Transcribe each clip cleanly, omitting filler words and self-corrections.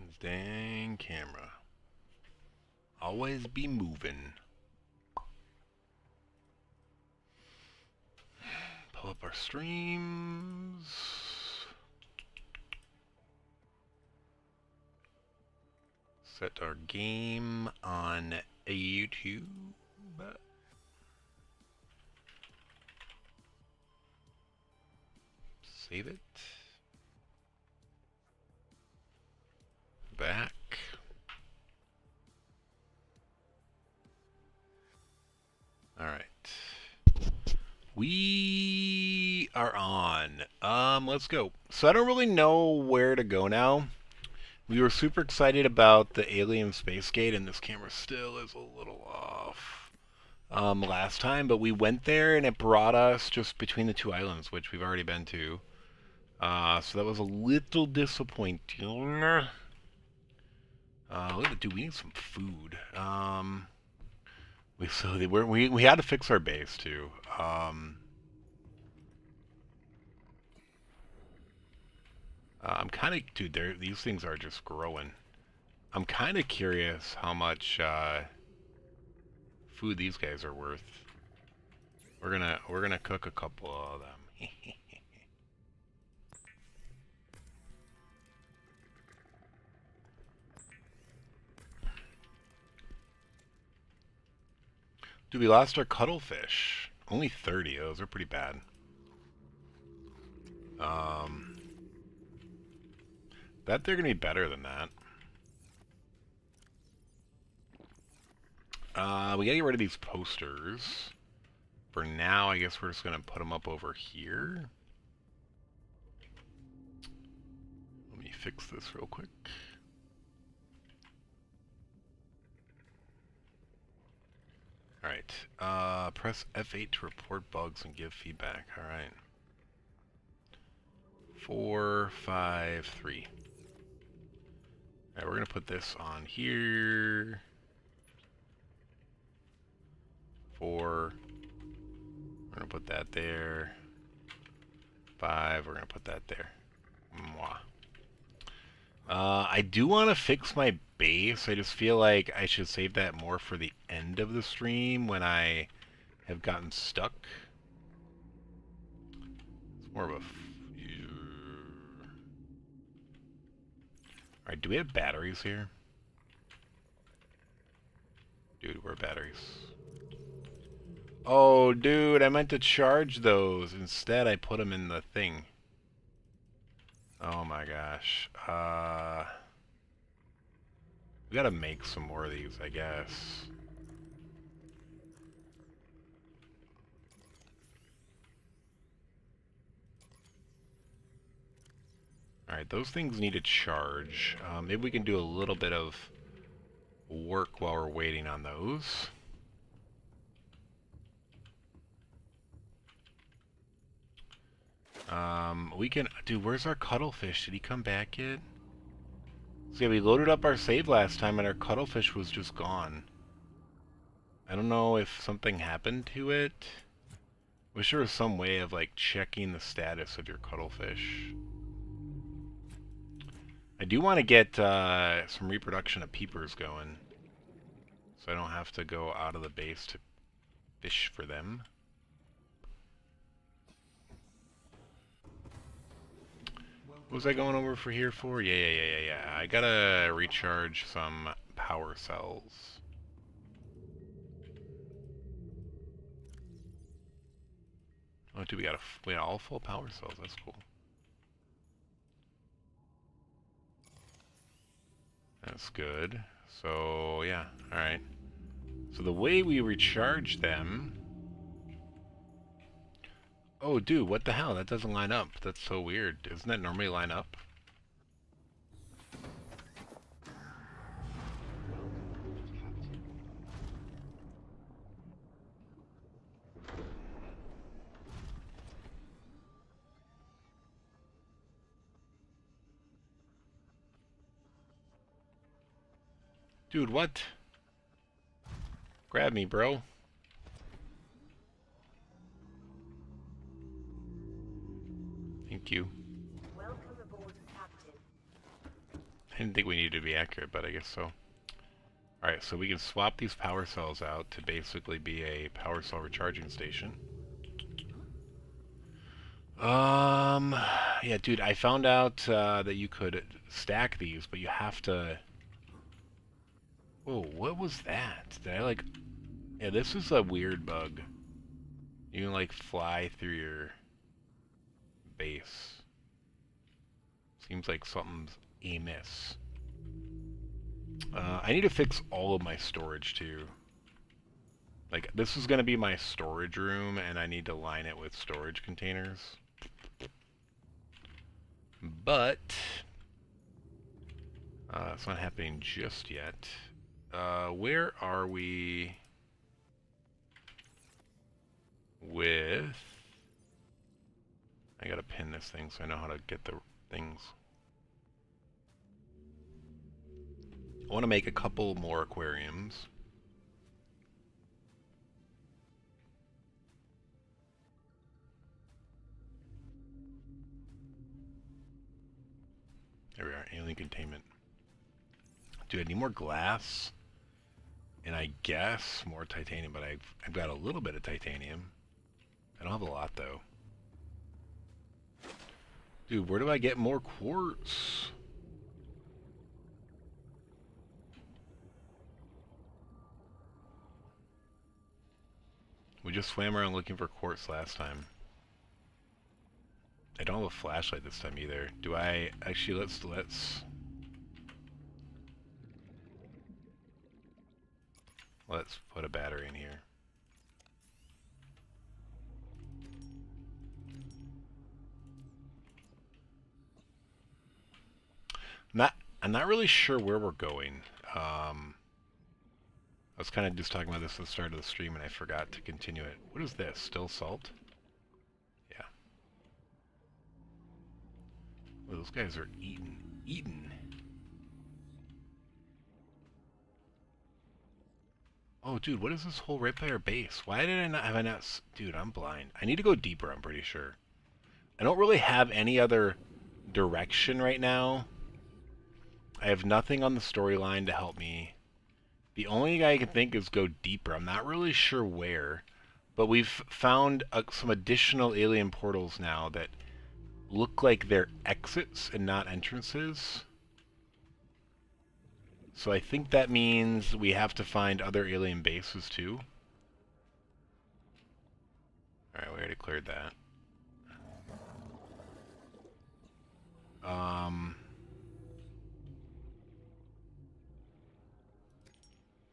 This dang camera. Always be moving. Pull up our streams. Set our game on YouTube. Save it. Back. Alright. We are on. Let's go. So I don't really know where to go now. We were super excited about the alien space gate, and this camera still is a little off last time, but we went there and it brought us just between the two islands, which we've already been to. So that was a little disappointing. Dude, we need some food. We had to fix our base too. I'm kind of, dude. These things are just growing. I'm kind of curious how much food these guys are worth. We're gonna cook a couple of them. Dude, we lost our cuttlefish. Only 30. Those are pretty bad. Bet they're gonna be better than that. We gotta get rid of these posters. For now, I guess we're just gonna put them up over here. Let me fix this real quick. Alright, press F8 to report bugs and give feedback. Alright. 4, 5, 3. Alright, we're gonna put this on here. 4. We're gonna put that there. 5, we're gonna put that there. Mwah. I do want to fix my base. I just feel like I should save that more for the end of the stream when I have gotten stuck. It's more of a... Alright, do we have batteries here? Dude, where are batteries? Oh, dude, I meant to charge those. Instead, I put them in the thing. Oh my gosh. We gotta make some more of these, I guess. Alright, those things need to charge. Maybe we can do a little bit of work while we're waiting on those. We can... Dude, where's our cuttlefish? Did he come back yet? So yeah, we loaded up our save last time and our cuttlefish was just gone. I don't know if something happened to it. Wish there was some way of, like, checking the status of your cuttlefish. I do want to get some reproduction of peepers going, so I don't have to go out of the base to fish for them. What was I going over for here for? Yeah. I gotta recharge some power cells. Oh, dude, we got all full power cells. That's cool. That's good. So, yeah. Alright. So the way we recharge them... Oh, dude, what the hell? That doesn't line up. That's so weird. Doesn't that normally line up? Dude, what? Grab me, bro. Thank you. Welcome aboard, Captain. I didn't think we needed to be accurate, but I guess so. Alright, so we can swap these power cells out to basically be a power cell recharging station. Yeah, dude, I found out that you could stack these, but you have to... Whoa, what was that? Did I, like... Yeah, this is a weird bug. You can, like, fly through your base. Seems like something's amiss. I need to fix all of my storage, too. Like, this is going to be my storage room, and I need to line it with storage containers. But... it's not happening just yet. Where are we with... I gotta pin this thing so I know how to get the things. I want to make a couple more aquariums. There we are, alien containment. Dude, I need more glass. And I guess more titanium, but I've got a little bit of titanium. I don't have a lot, though. Dude, where do I get more quartz? We just swam around looking for quartz last time. I don't have a flashlight this time either. Do I... Actually, let's put a battery in here. I'm not really sure where we're going. I was kind of just talking about this at the start of the stream and I forgot to continue it. What is this? Still salt? Yeah. Well, those guys are eaten. Oh, dude, what is this hole right by our base? Why did I not... Have I not... Dude, I'm blind. I need to go deeper, I'm pretty sure. I don't really have any other direction right now. I have nothing on the storyline to help me. The only guy I can think is go deeper. I'm not really sure where. But we've found some additional alien portals now that look like they're exits and not entrances. So I think that means we have to find other alien bases too. Alright, we already cleared that.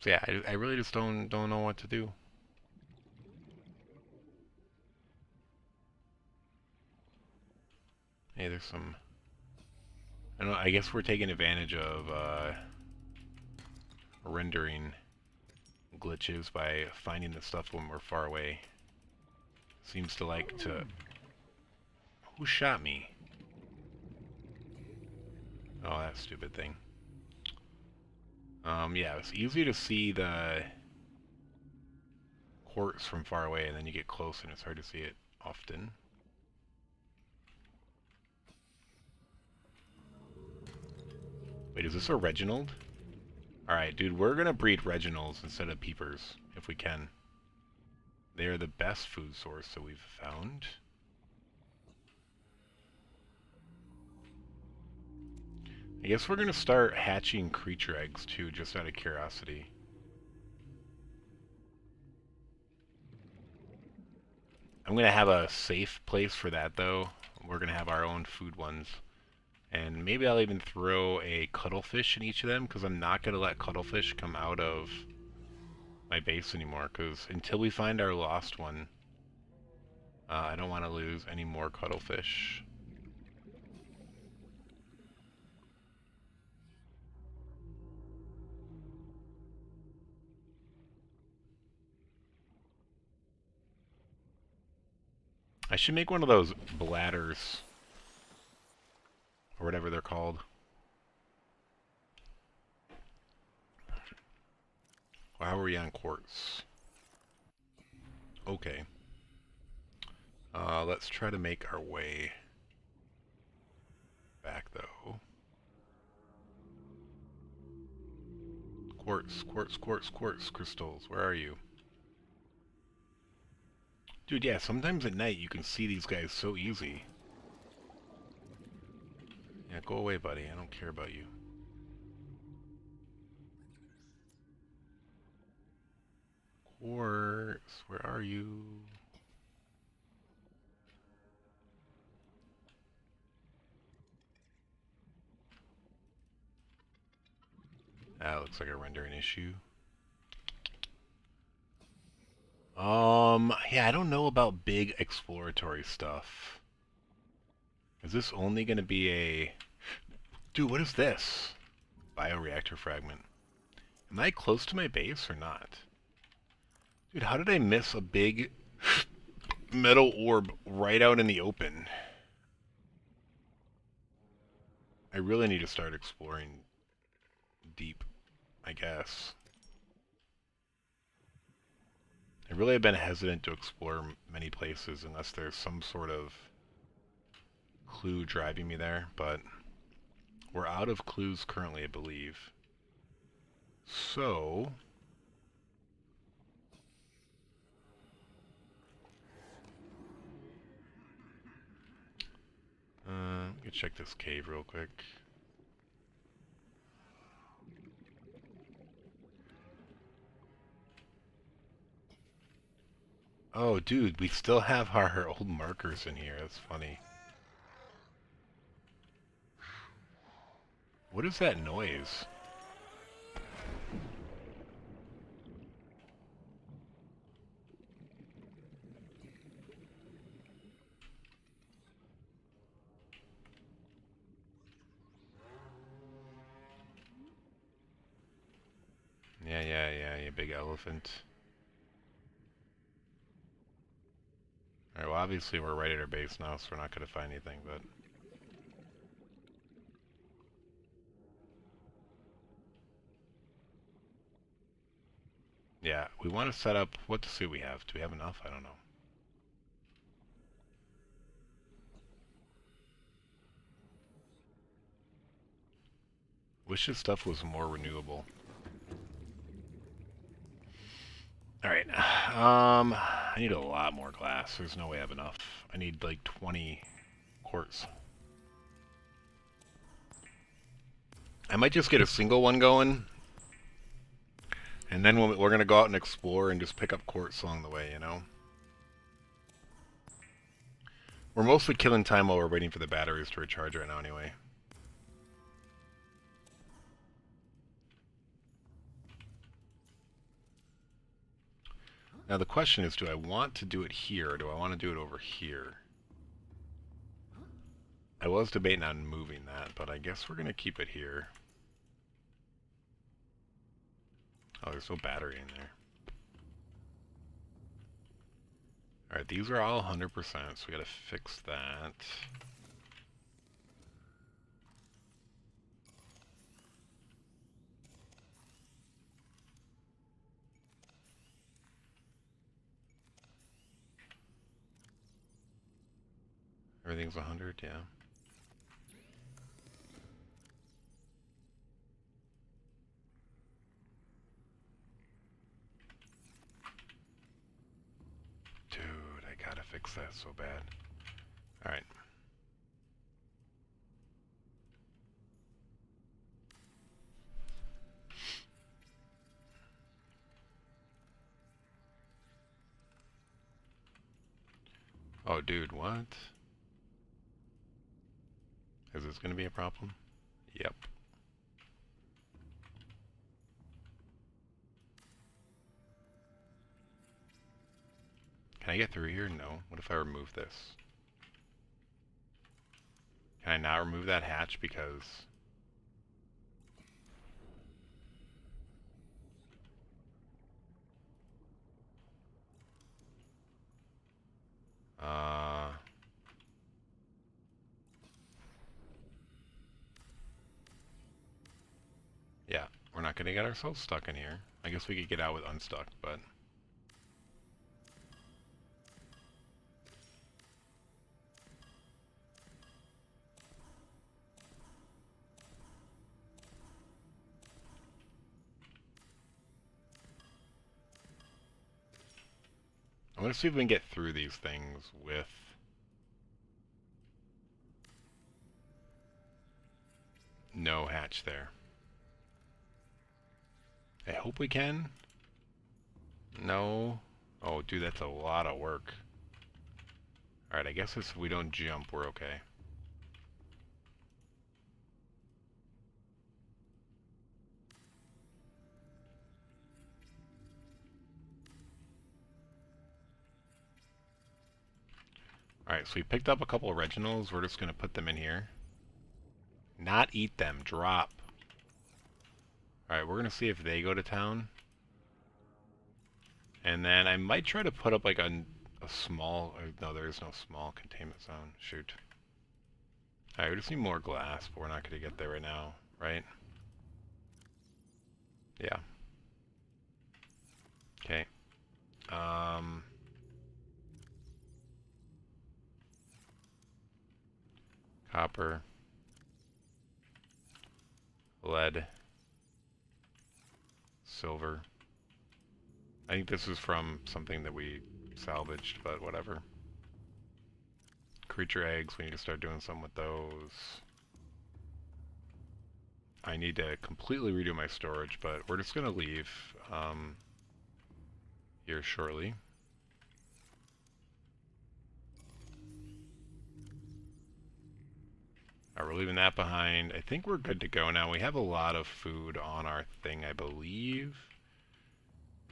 So yeah, I really just don't know what to do. Hey, there's some... I don't know, I guess we're taking advantage of rendering glitches by finding the stuff when we're far away. Seems to like to... Who shot me? Oh, that stupid thing. Yeah, it's easy to see the quartz from far away, and then you get close and it's hard to see it often. Wait, is this a Reginald? Alright, dude, we're gonna breed Reginalds instead of Peepers, if we can. They are the best food source that we've found. I guess we're gonna start hatching creature eggs too, just out of curiosity. I'm gonna have a safe place for that though. We're gonna have our own food ones. And maybe I'll even throw a cuttlefish in each of them, because I'm not gonna let cuttlefish come out of my base anymore, because until we find our lost one, I don't want to lose any more cuttlefish. I should make one of those bladders, or whatever they're called. How are we on quartz? Okay. Let's try to make our way back, though. Quartz, quartz, quartz, quartz crystals. Where are you? Dude, yeah, sometimes at night you can see these guys so easy. Yeah, go away, buddy. I don't care about you. Quartz, where are you? That looks like a rendering issue. Yeah, I don't know about big exploratory stuff. Is this only gonna be a... Dude, what is this? Bioreactor fragment. Am I close to my base or not? Dude, how did I miss a big metal orb right out in the open? I really need to start exploring deep, I guess. I really have been hesitant to explore many places unless there's some sort of clue driving me there, but we're out of clues currently, I believe. So... let me check this cave real quick. Oh, dude, we still have our old markers in here. That's funny. What is that noise? Yeah, you big elephant. Alright, well obviously we're right at our base now, so we're not going to find anything, but... Yeah, we want to set up... What to see we have? Do we have enough? I don't know. Wish this stuff was more renewable. Alright, I need a lot more glass. There's no way I have enough. I need like 20 quartz. I might just get a single one going, and then we're going to go out and explore and just pick up quartz along the way, you know? We're mostly killing time while we're waiting for the batteries to recharge right now anyway. Now the question is, do I want to do it here, or do I want to do it over here? I was debating on moving that, but I guess we're going to keep it here. Oh, there's no battery in there. Alright, these are all 100%, so we gotta fix that. Everything's 100, yeah. Dude, I gotta fix that so bad. Alright. Oh, dude, what? Is this gonna be a problem? Yep. Can I get through here? No. What if I remove this? Can I not remove that hatch because... Yeah, we're not gonna get ourselves stuck in here. I guess we could get out with unstuck, but... want to see if we can get through these things with... no hatch there. I hope we can. No. Oh, dude, that's a lot of work. Alright, I guess if we don't jump, we're okay. Alright, so we picked up a couple of originals. We're just going to put them in here. Not eat them. Drop. Alright, we're going to see if they go to town. And then I might try to put up like a small... no, there is no small containment zone. Shoot. Alright, we just need more glass, but we're not going to get there right now, right? Yeah. Okay. Copper. Lead. Silver. I think this is from something that we salvaged, but whatever. Creature eggs, we need to start doing some with those. I need to completely redo my storage, but we're just going to leave here shortly. Alright, we're leaving that behind. I think we're good to go now. We have a lot of food on our thing, I believe.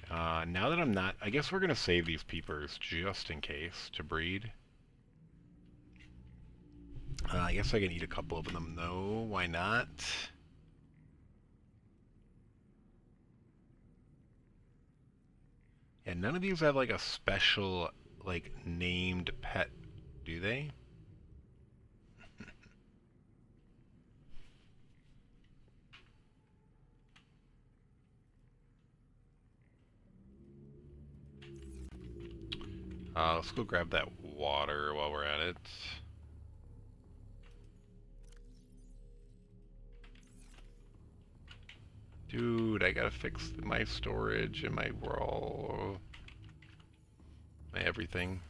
Now that I'm not... I guess we're going to save these peepers just in case to breed. I guess I can eat a couple of them, though. Why not? Yeah, none of these have, like, a special, like, named pet, do they? Let's go grab that water while we're at it. Dude, I gotta fix my storage and my raw... my everything.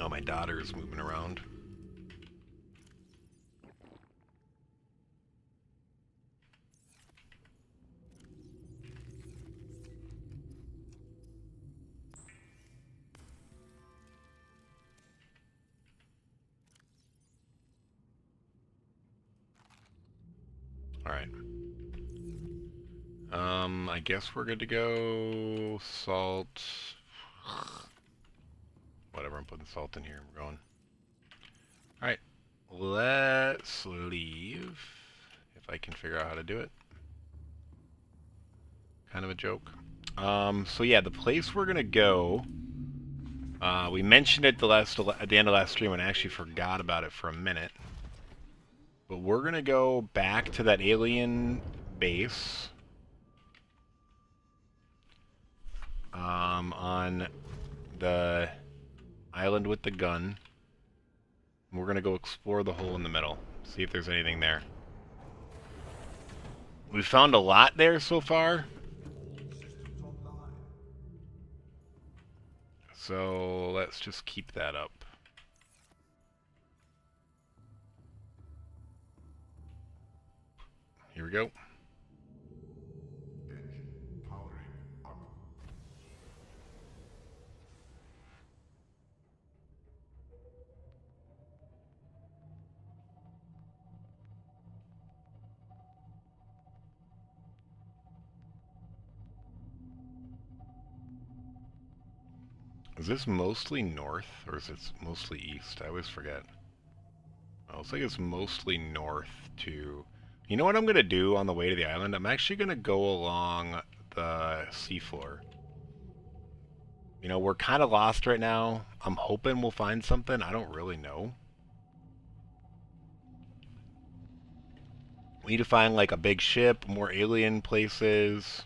Oh, my daughter is moving around. Alright. I guess we're good to go. Salt. Whatever, I'm putting salt in here. We're going. Alright. Let's leave. If I can figure out how to do it. Kind of a joke. So yeah, the place we're gonna go... we mentioned it at the end of last stream and I actually forgot about it for a minute. But we're gonna go back to that alien base. On the island with the gun. And we're gonna go explore the hole in the middle. See if there's anything there. We've found a lot there so far. So let's just keep that up. Here we go. Is this mostly north, or is it mostly east? I always forget. Oh, looks like it's mostly north to... You know what I'm going to do on the way to the island? I'm actually going to go along the seafloor. You know, we're kind of lost right now. I'm hoping we'll find something. I don't really know. We need to find, like, a big ship, more alien places.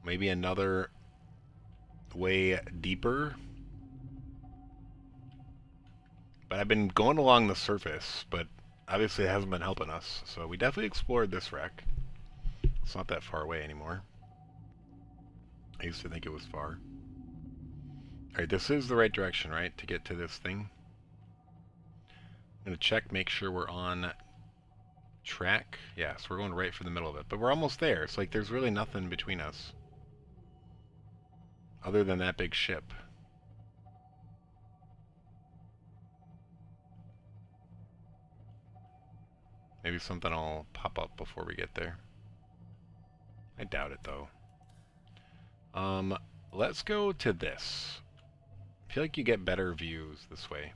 Maybe another... way deeper. But I've been going along the surface, but obviously it hasn't been helping us. So we definitely explored this wreck. It's not that far away anymore. I used to think it was far. Alright, this is the right direction, right? To get to this thing. I'm going to check, make sure we're on track. Yeah, so we're going right for the middle of it. But we're almost there. It's like there's really nothing between us. Other than that big ship. Maybe something will pop up before we get there. I doubt it, though. Let's go to this. I feel like you get better views this way.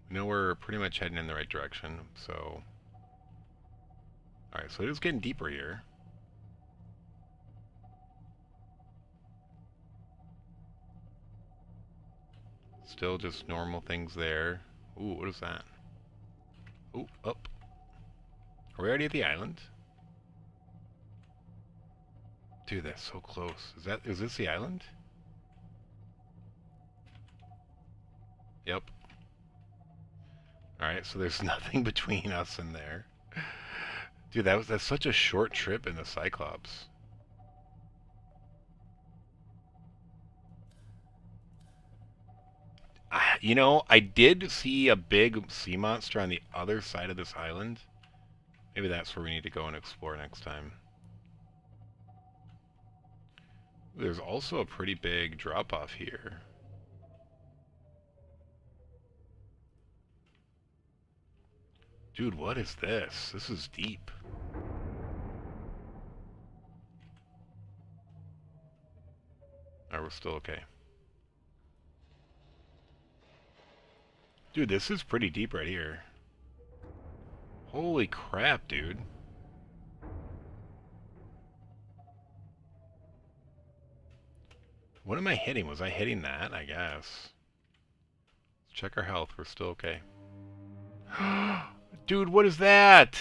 I know we're pretty much heading in the right direction, so... Alright, so it is getting deeper here. Still just normal things there. Ooh, what is that? Ooh, up. Are we already at the island? Dude, that's so close. Is this the island? Yep. Alright, so there's nothing between us and there. Dude, that's such a short trip in the Cyclops. You know, I did see a big sea monster on the other side of this island. Maybe that's where we need to go and explore next time. There's also a pretty big drop-off here. Dude, what is this? This is deep. Alright, we're still okay. Dude, this is pretty deep right here. Holy crap, dude. What am I hitting? Was I hitting that? I guess. Let's check our health. We're still okay. Dude, what is that?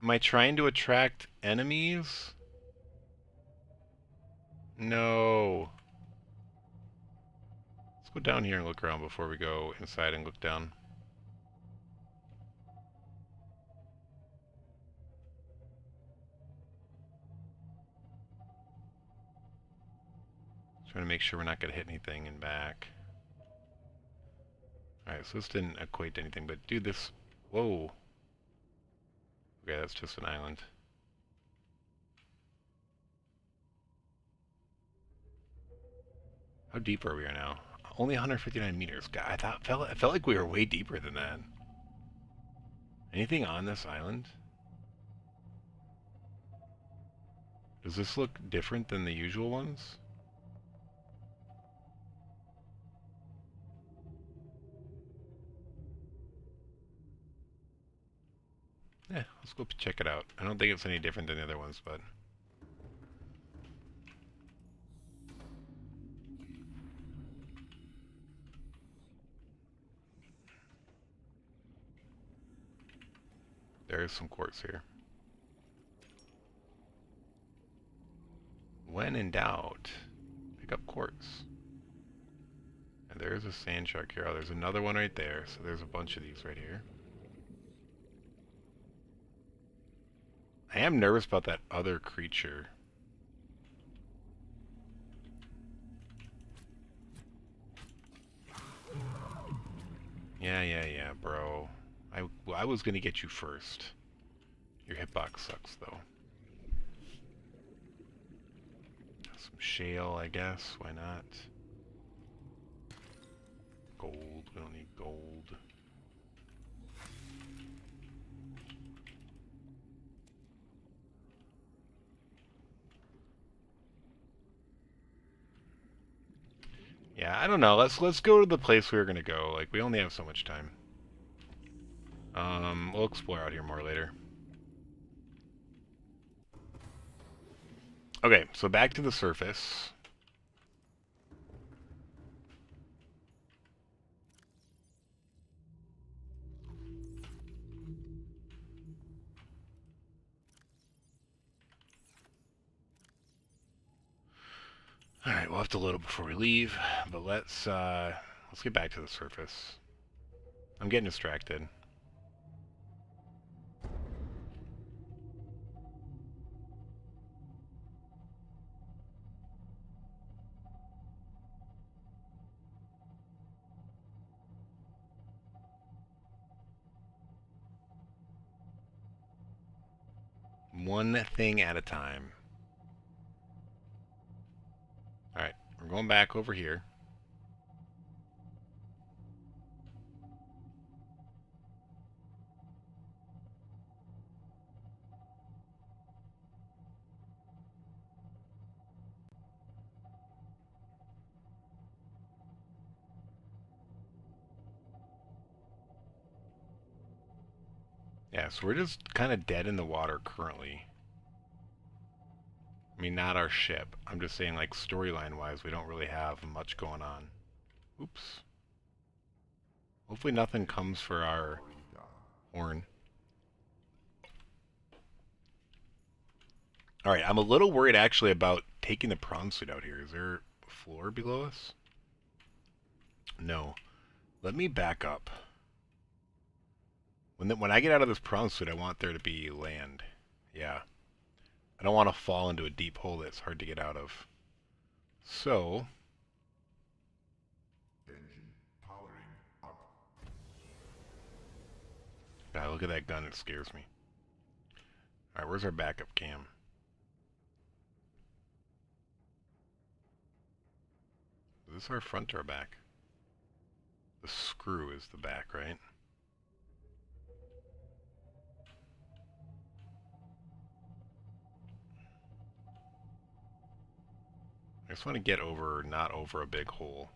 Am I trying to attract enemies? No. Let's go down here and look around before we go inside and look down. Trying to make sure we're not going to hit anything in back. Alright, so this didn't equate to anything, but dude, this... Whoa. Okay, that's just an island. How deep are we now? Only 159 meters. God, I felt like we were way deeper than that. Anything on this island? Does this look different than the usual ones? Yeah, let's go check it out. I don't think it's any different than the other ones, but... There is some quartz here. When in doubt, pick up quartz. And there is a sand shark here. Oh, there's another one right there. So there's a bunch of these right here. I am nervous about that other creature. Yeah, bro. I was gonna get you first. Your hitbox sucks, though. Some shale, I guess. Why not? Gold. We don't need gold. Yeah, I don't know. Let's go to the place we were gonna go. Like, we only have so much time. We'll explore out here more later. Okay, so back to the surface. Alright, we'll have to load up before we leave, but let's get back to the surface. I'm getting distracted. One thing at a time. Alright, we're going back over here. Yeah, so we're just kind of dead in the water currently. I mean, not our ship. I'm just saying, like, storyline-wise, we don't really have much going on. Oops. Hopefully nothing comes for our horn. Alright, I'm a little worried, actually, about taking the prawn suit out here. Is there a floor below us? No. Let me back up. When I get out of this prawn suit, I want there to be land. Yeah. I don't want to fall into a deep hole that's hard to get out of. So... Engine powering up. God, look at that gun, it scares me. Alright, where's our backup cam? Is this our front or our back? The screw is the back, right? I just want to get over, not over a big hole.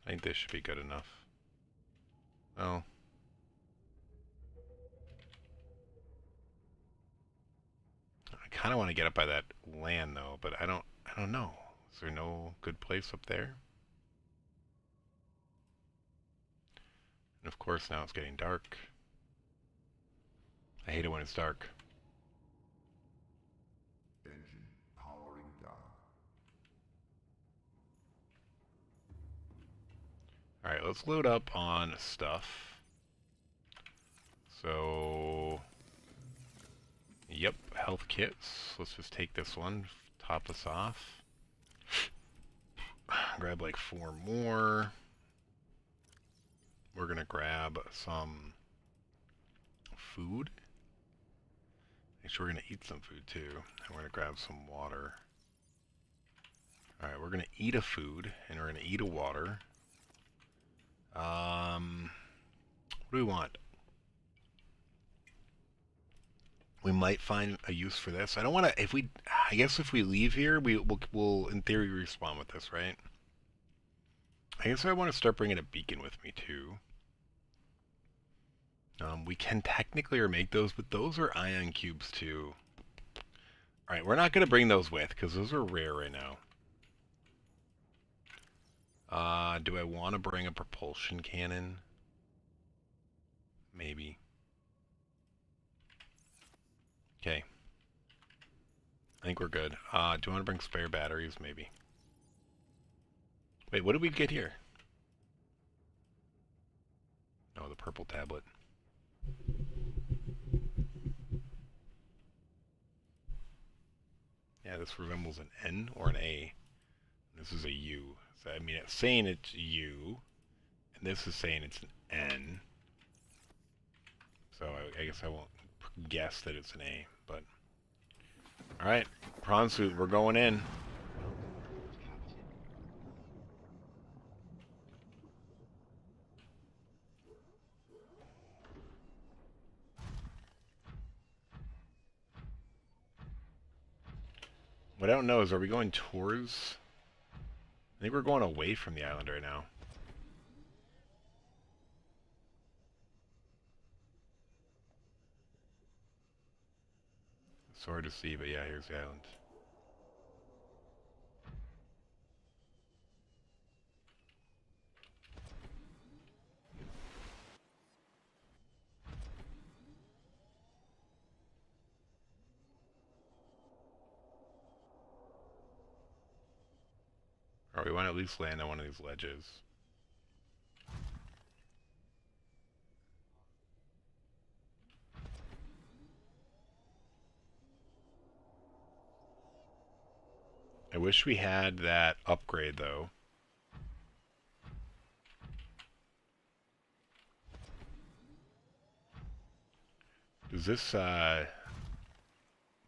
I think this should be good enough. Oh. I kind of want to get up by that land though, but I don't know. Is there no good place up there? And of course now it's getting dark. I hate it when it's dark. Engine powering down. Alright, let's load up on stuff. So... Yep, health kits. Let's just take this one, top us off. Grab like 4 more. We're gonna grab some food. Actually, we're gonna eat some food too. And we're gonna grab some water. Alright, we're gonna eat a food, and we're gonna eat a water. What do we want? We might find a use for this. I don't want to, I guess if we leave here, we'll in theory respawn with this, right? I guess I want to start bringing a beacon with me too. We can technically make those, but those are ion cubes too. Alright, we're not going to bring those with, because those are rare right now. Do I want to bring a propulsion cannon? Maybe. Okay. I think we're good. Do you want to bring spare batteries? Maybe. Wait, what did we get here? Oh, the purple tablet. Yeah, this resembles an N or an A. This is a U. So, I mean, it's saying it's U, and this is saying it's an N. So I guess I won't guess that it's an A, but... Alright, prawn suit, we're going in. What I don't know is, are we going towards... I think we're going away from the island right now. It's hard to see, but yeah, here's the island. Or we want to at least land on one of these ledges. I wish we had that upgrade, though. Does this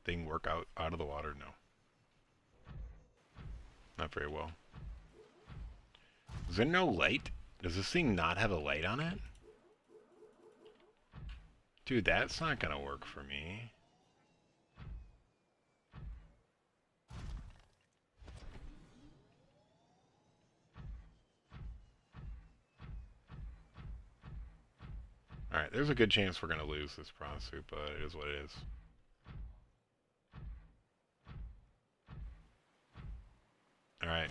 thing work out of the water? No. Not very well. Is there no light? Does this thing not have a light on it? Dude, that's not gonna work for me. Alright, there's a good chance we're gonna lose this prawn suit, but it is what it is. Alright.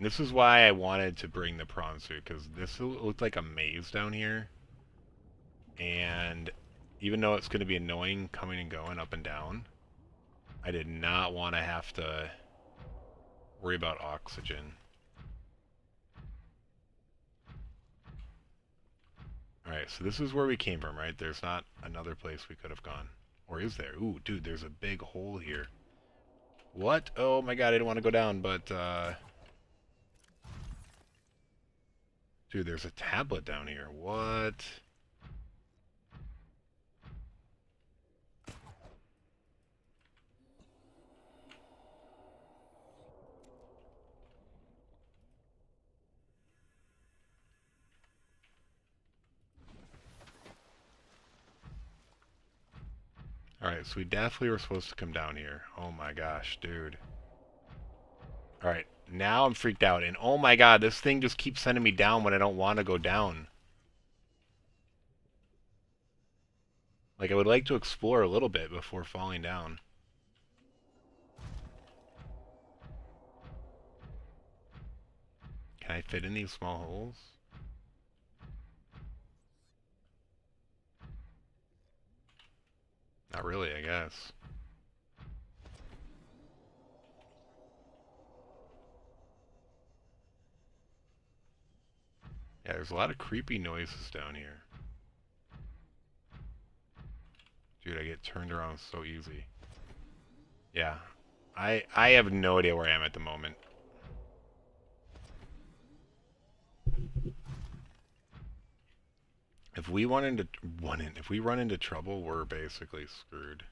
This is why I wanted to bring the prawn suit, because this looked like a maze down here. And even though it's going to be annoying coming and going up and down, I did not want to have to worry about oxygen. Alright, so this is where we came from, right? There's not another place we could have gone. Or is there? Ooh, dude, there's a big hole here. What? Oh my god, I didn't want to go down, but, dude, there's a tablet down here. What? Alright, so we definitely were supposed to come down here. Oh my gosh, dude. Alright, now I'm freaked out. And oh my god, this thing just keeps sending me down when I don't want to go down. Like, I would like to explore a little bit before falling down. Can I fit in these small holes? Not really, I guess. Yeah, there's a lot of creepy noises down here. Dude, I get turned around so easy. Yeah. I have no idea where I am at the moment. If we run into trouble, we're basically screwed.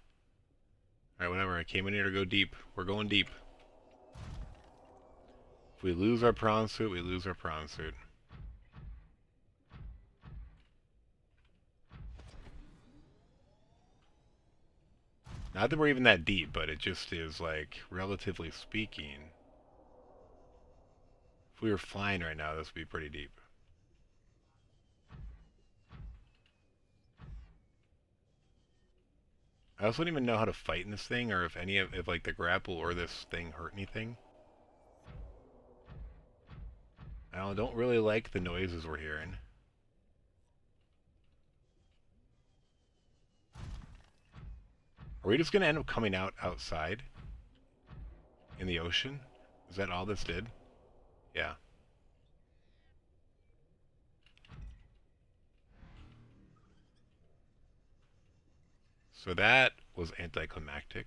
Alright, whatever. I came in here to go deep. We're going deep. If we lose our prawn suit, we lose our prawn suit. Not that we're even that deep, but it just is, like, relatively speaking. If we were flying right now, this would be pretty deep. I also don't even know how to fight in this thing, or if like the grapple or this thing hurt anything. I don't really like the noises we're hearing. Are we just gonna end up coming out outside? In the ocean? Is that all this did? Yeah. So that was anticlimactic.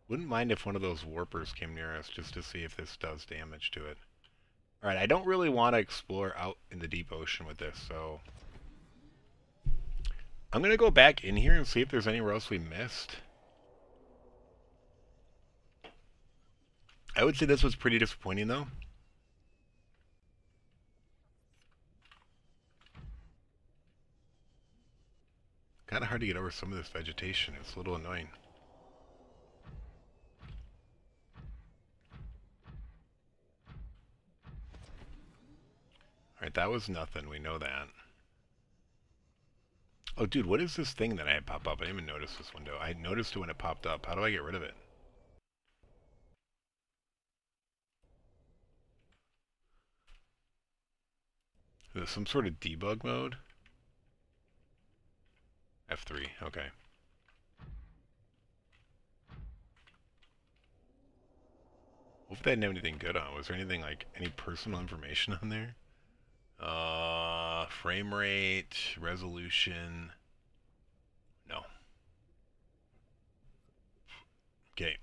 Wouldn't mind if one of those warpers came near us just to see if this does damage to it. Alright, I don't really want to explore out in the deep ocean with this, so I'm gonna go back in here and see if there's anywhere else we missed. I would say this was pretty disappointing, though. Kind of hard to get over some of this vegetation. It's a little annoying. Alright, that was nothing. We know that. Oh, dude, what is this thing that I had pop up? I didn't even notice this window. I noticed it when it popped up. How do I get rid of it? Is it some sort of debug mode? F3, okay. Hope they didn't have anything good on. Was there anything like any personal information on there? Frame rate, resolution. No. Okay.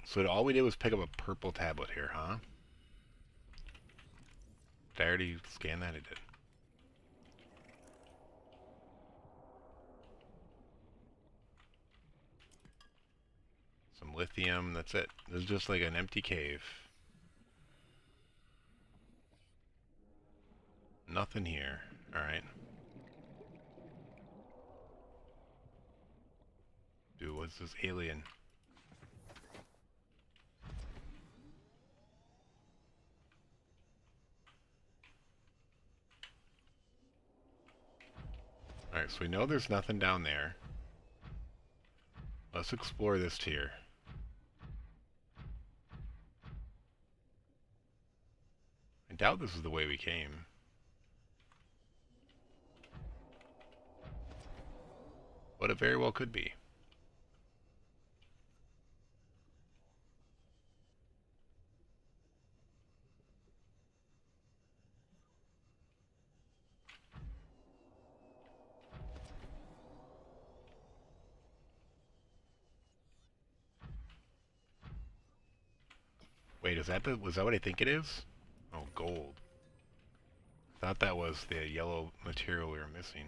So all we did was pick up a purple tablet here, huh? Did I already scan that? I did. Some lithium, that's it. This is just like an empty cave. Nothing here. Alright. Dude, what's this alien? Alright, so we know there's nothing down there. Let's explore this tier. I doubt this is the way we came. But it very well could be. Wait, was that what I think it is? Oh, gold. Thought that was the yellow material we were missing.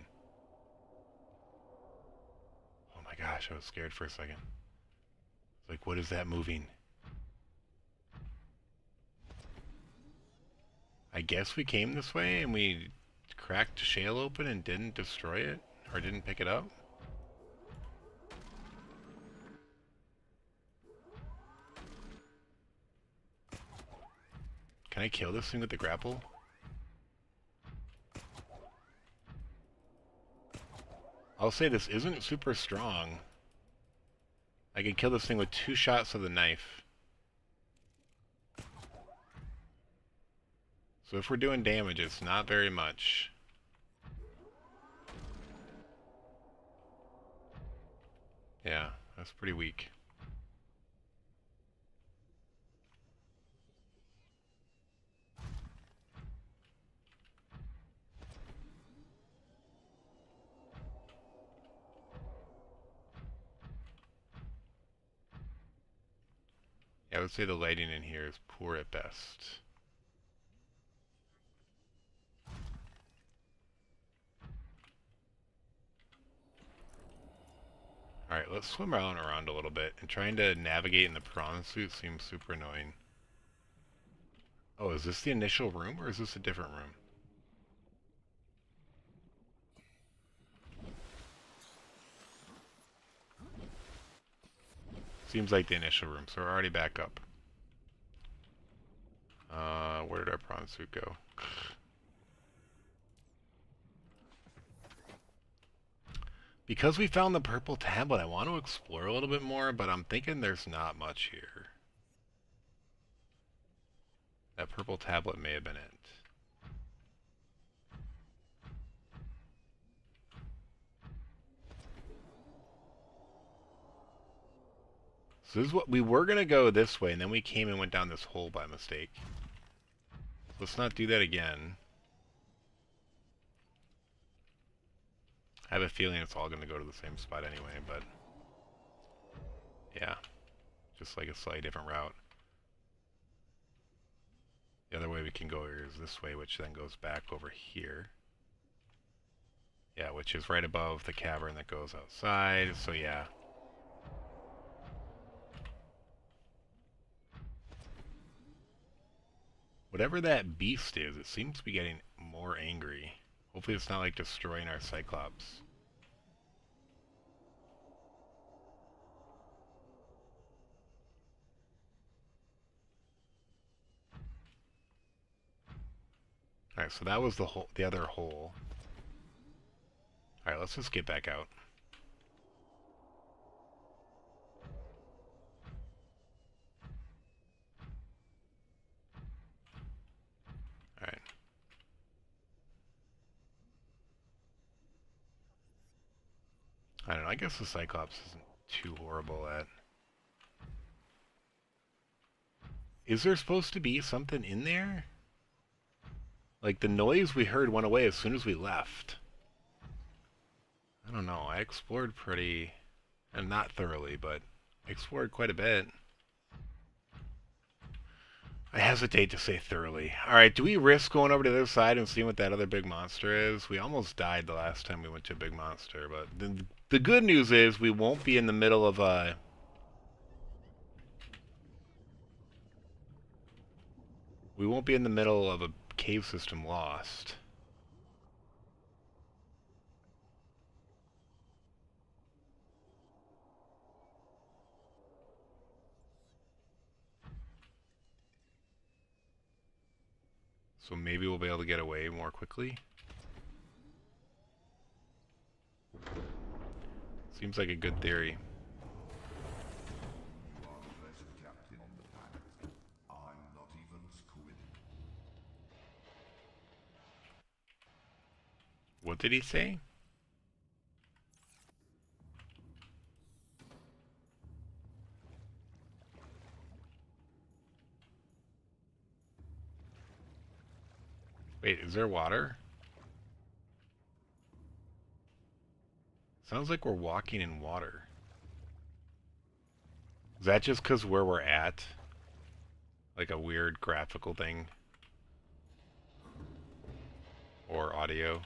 Oh my gosh, I was scared for a second. It's like, what is that moving? I guess we came this way and we cracked shale open and didn't destroy it? Or didn't pick it up? Can I kill this thing with the grapple? I'll say this isn't super strong. I can kill this thing with 2 shots of the knife. So if we're doing damage, it's not very much. Yeah, that's pretty weak. Yeah, I would say the lighting in here is poor at best. Alright, let's swim around a little bit. And trying to navigate in the prawn suit seems super annoying. Oh, is this the initial room or is this a different room? Seems like the initial room, so we're already back up. Where did our prawn suit go? Because we found the purple tablet, I want to explore a little bit more, but I'm thinking there's not much here. That purple tablet may have been it. So this is what we were gonna go this way, and then we came and went down this hole by mistake. Let's not do that again. I have a feeling it's all gonna go to the same spot anyway, but yeah, just like a slightly different route. The other way we can go is this way, which then goes back over here. Yeah, which is right above the cavern that goes outside, so yeah. Whatever that beast is, it seems to be getting more angry. Hopefully it's not like destroying our Cyclops. Alright, so that was the other hole. Alright, let's just get back out. Alright. I guess the Cyclops isn't too horrible at... Is there supposed to be something in there? Like, the noise we heard went away as soon as we left. I don't know. I explored pretty... And not thoroughly, but explored quite a bit. I hesitate to say thoroughly. Alright, do we risk going over to the other side and seeing what that other big monster is? We almost died the last time we went to a big monster, but the good news is we won't be in the middle of a... We won't be in the middle of a cave system lost. So maybe we'll be able to get away more quickly. Seems like a good theory. You are the present captain on the planet. I'm not even Squid. What did he say? Wait, is there water? Sounds like we're walking in water. Is that just because where we're at? Like a weird graphical thing? Or audio?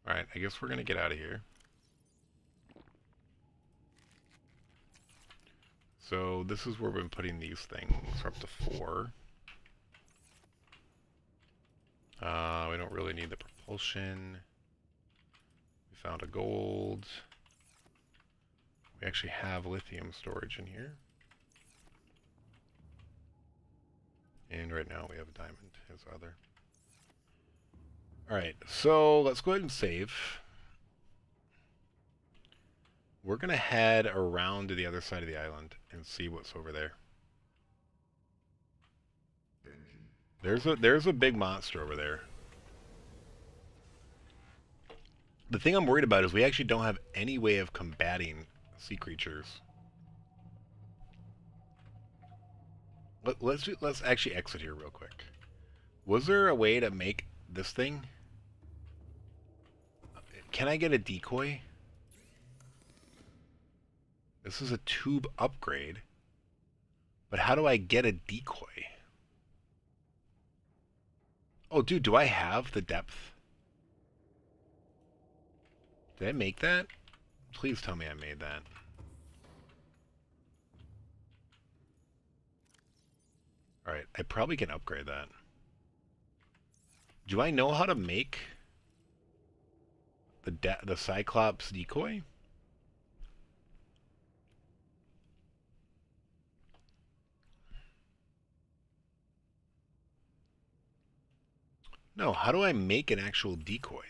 Alright, I guess we're gonna get out of here. So this is where we've been putting these things. We're up to 4. We don't really need the propulsion. We found a gold. We actually have lithium storage in here. And right now we have a diamond as other. Alright, so let's go ahead and save. We're going to head around to the other side of the island and see what's over there. There's a big monster over there. The thing I'm worried about is we actually don't have any way of combating sea creatures. Let's actually exit here real quick. Was there a way to make this thing? Can I get a decoy? This is a tube upgrade. But how do I get a decoy? Oh, dude, do I have the depth? Did I make that? Please tell me I made that. Alright, I probably can upgrade that. Do I know how to make the Cyclops decoy? No, how do I make an actual decoy?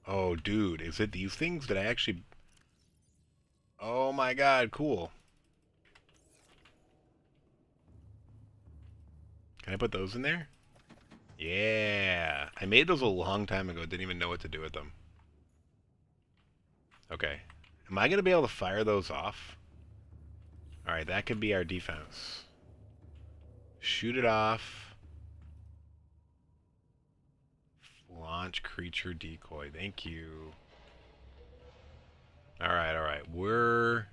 Oh, dude, is it these things? Did I actually... Oh my god, cool. Can I put those in there? Yeah. I made those a long time ago. Didn't even know what to do with them. Okay. Am I going to be able to fire those off? Alright, that could be our defense. Shoot it off. Launch creature decoy. Thank you. Alright, alright. I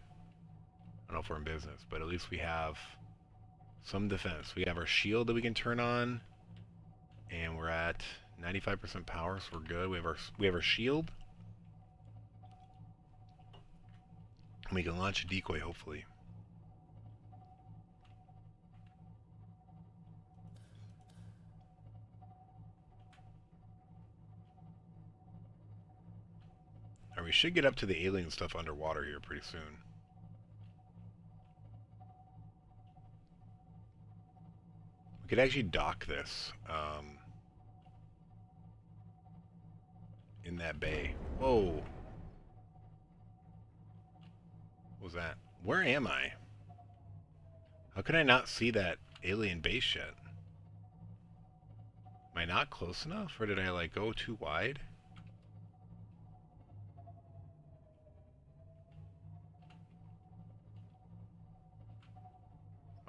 don't know if we're in business, but at least we have some defense. We have our shield that we can turn on. And we're at 95% power, so we're good. We have our shield. And we can launch a decoy, hopefully. Or we should get up to the alien stuff underwater here pretty soon. We could actually dock this in that bay. Whoa. What was that? Where am I? How could I not see that alien base yet? Am I not close enough? Or did I, like, go too wide?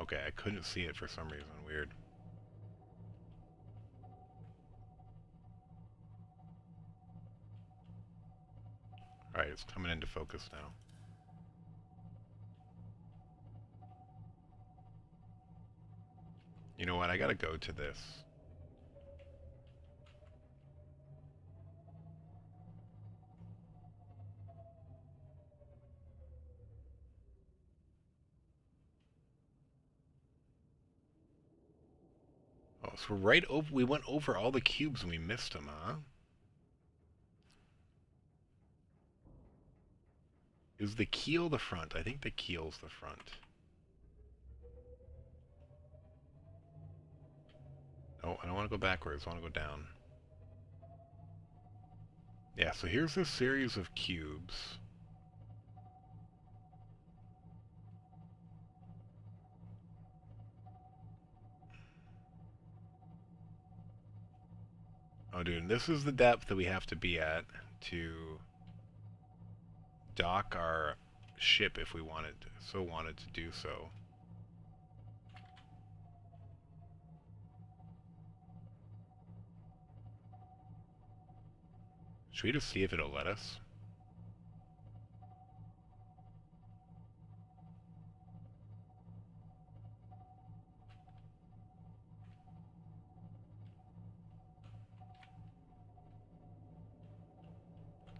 Okay, I couldn't see it for some reason. Weird. Alright, it's coming into focus now. You know what? I gotta go to this. Oh, so we're right over. We went over all the cubes and we missed them, huh? Is the keel the front? I think the keel's the front. No, I don't want to go backwards. I want to go down. Yeah, so here's this series of cubes. Oh, dude, this is the depth that we have to be at to dock our ship if we wanted to do so. Should we just see if it'll let us?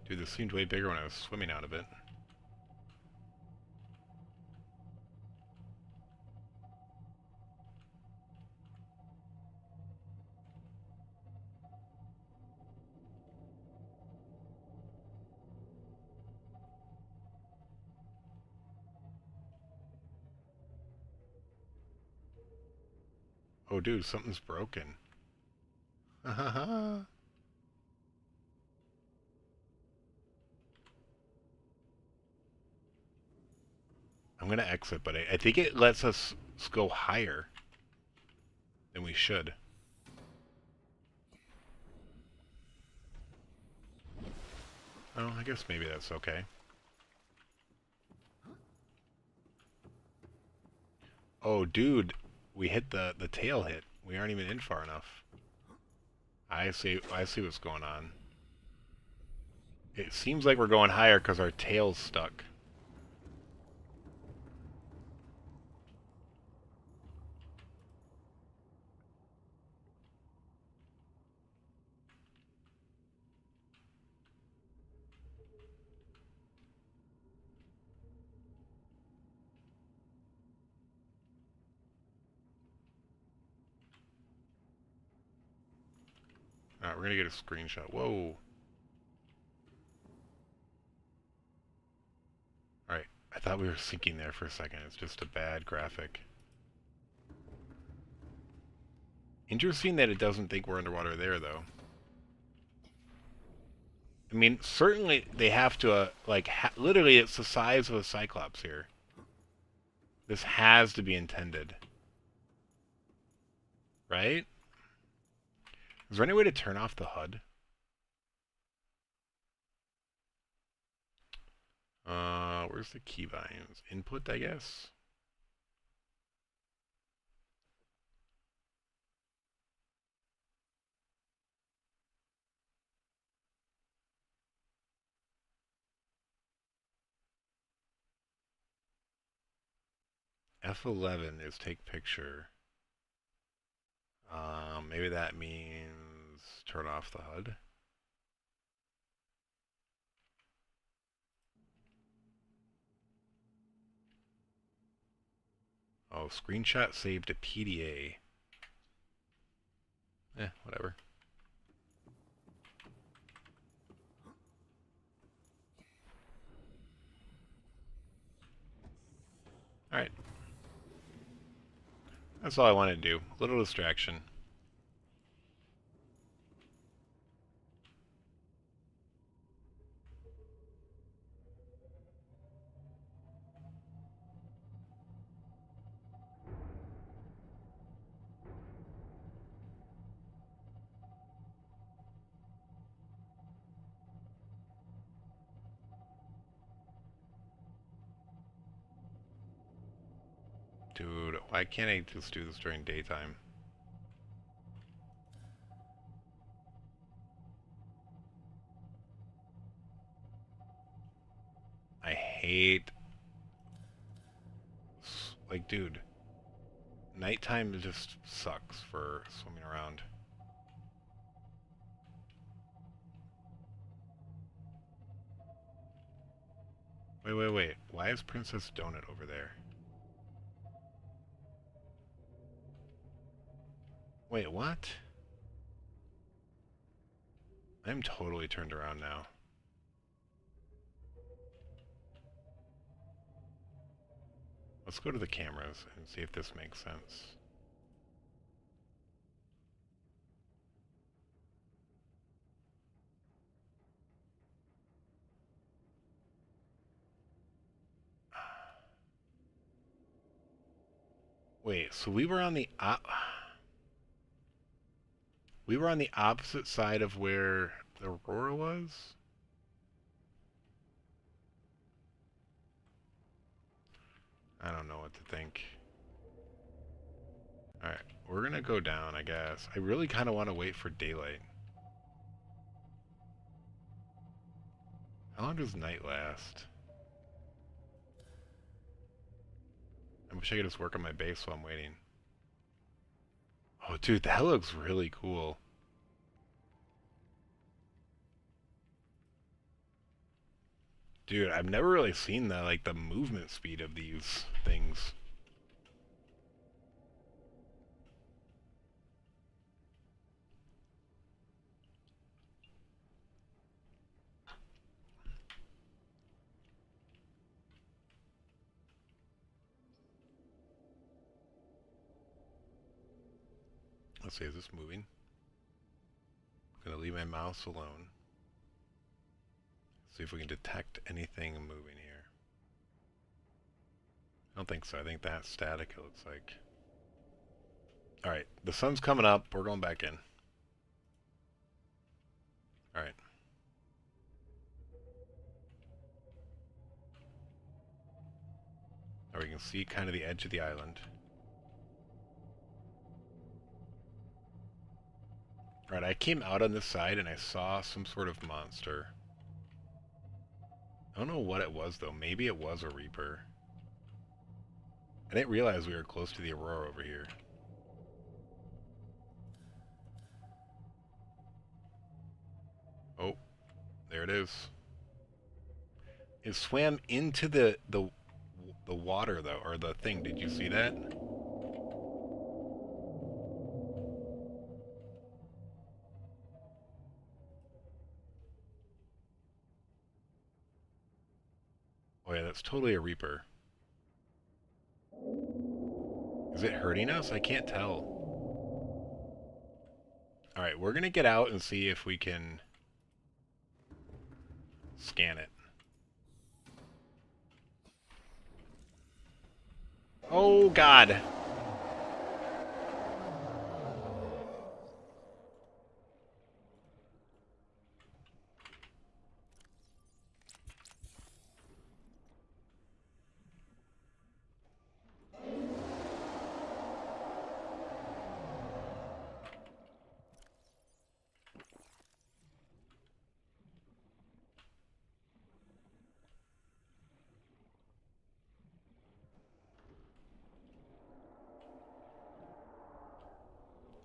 Dude, this seemed way bigger when I was swimming out of it. Oh, dude, something's broken. I'm gonna exit, but I think it lets us go higher than we should. Oh, I guess maybe that's okay. Oh, dude, we hit the tail hit. We aren't even in far enough. I see what's going on. It seems like we're going higher because our tail's stuck. Alright, we're gonna get a screenshot. Whoa. Alright, I thought we were sinking there for a second. It's just a bad graphic. Interesting that it doesn't think we're underwater there, though. I mean, certainly they have to, literally it's the size of a Cyclops here. This has to be intended. Right? Is there any way to turn off the HUD? Where's the keybinds? Input, I guess? F11 is take picture. Maybe that means turn off the HUD. Oh, screenshot saved to PDA. Whatever. Alright. That's all I want to do. A little distraction. Dude, why can't I just do this during daytime? I hate... Like, dude, nighttime just sucks for swimming around. Wait, wait, wait. Why is Princess Donut over there? Wait, what? I'm totally turned around now. Let's go to the cameras and see if this makes sense. Wait, so we were on the we were on the opposite side of where the Aurora was? I don't know what to think. Alright, we're gonna go down, I guess. I really kind of want to wait for daylight. How long does night last? I wish I could just work on my base while I'm waiting. Oh, dude, that looks really cool. Dude, I've never really seen the, like, the movement speed of these things. Let's see, is this moving? I'm gonna leave my mouse alone. See if we can detect anything moving here. I don't think so. I think that's static, it looks like. Alright, the sun's coming up. We're going back in. Alright. Now we can see kind of the edge of the island. Alright, I came out on this side and I saw some sort of monster. I don't know what it was though. Maybe it was a Reaper. I didn't realize we were close to the Aurora over here. Oh, there it is. It swam into the water though, or the thing. Did you see that? Oh yeah, that's totally a Reaper. Is it hurting us? I can't tell. Alright, we're gonna get out and see if we can scan it. Oh god!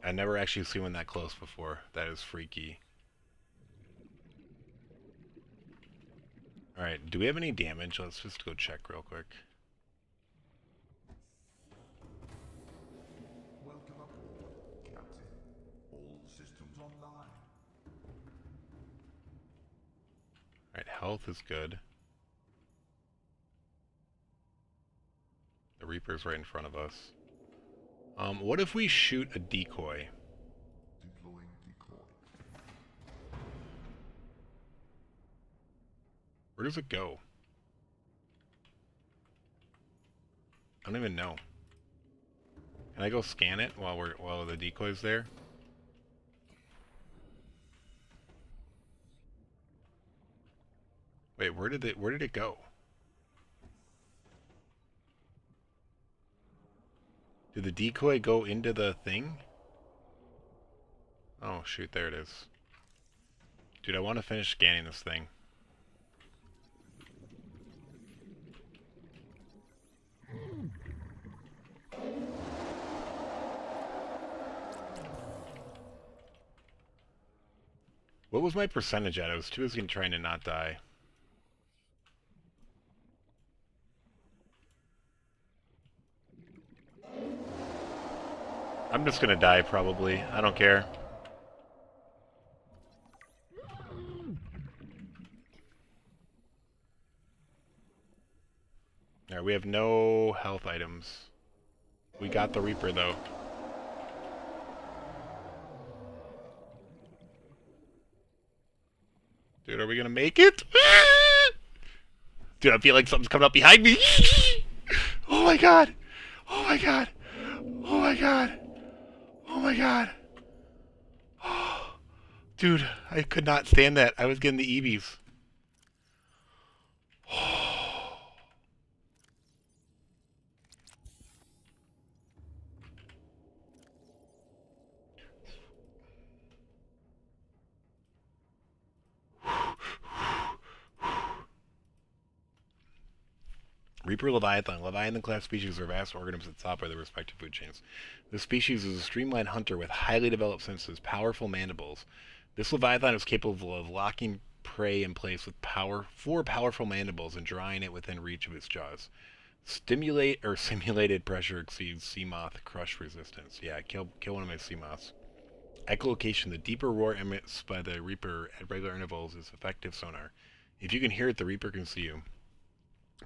I never actually seen one that close before. That is freaky. Alright, do we have any damage? Let's just go check real quick. Welcome aboard, Captain. All systems online. Alright, health is good. The Reaper's right in front of us. What if we shoot a decoy? Deploying decoy. Where does it go? I don't even know. Can I go scan it while the decoy's there? Wait, where did it go? Did the decoy go into the thing? Oh shoot, there it is. Dude, I want to finish scanning this thing. What was my percentage at? I was too busy trying to not die. I'm just gonna die probably. I don't care. Alright, we have no health items. We got the Reaper though. Dude, are we gonna make it? Dude, I feel like something's coming up behind me. Oh my god. Oh my god. Oh my god. Oh my god. Dude, I could not stand that. I was getting the EVs. Reaper Leviathan. Leviathan class species are vast organisms at the top of their respective food chains. This species is a streamlined hunter with highly developed senses, powerful mandibles. This Leviathan is capable of locking prey in place with four powerful mandibles and drawing it within reach of its jaws. Simulated pressure exceeds sea moth crush resistance. Yeah, kill one of my sea moths. Echolocation. The deeper roar emits by the Reaper at regular intervals is effective sonar. If you can hear it, the Reaper can see you.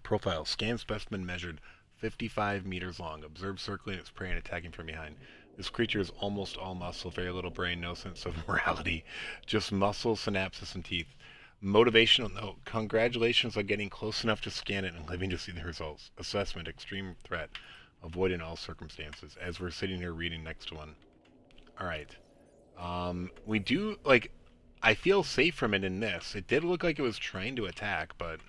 Profile. Scan specimen measured 55 meters long. Observed circling its prey and attacking from behind. This creature is almost all muscle, very little brain, no sense of morality. Just muscle, synapses, and teeth. Motivational note. Congratulations on getting close enough to scan it and living to see the results. Assessment. Extreme threat. Avoid in all circumstances. As we're sitting here reading next to one. Alright. We do, like, I feel safe from it in this. It did look like it was trying to attack, but...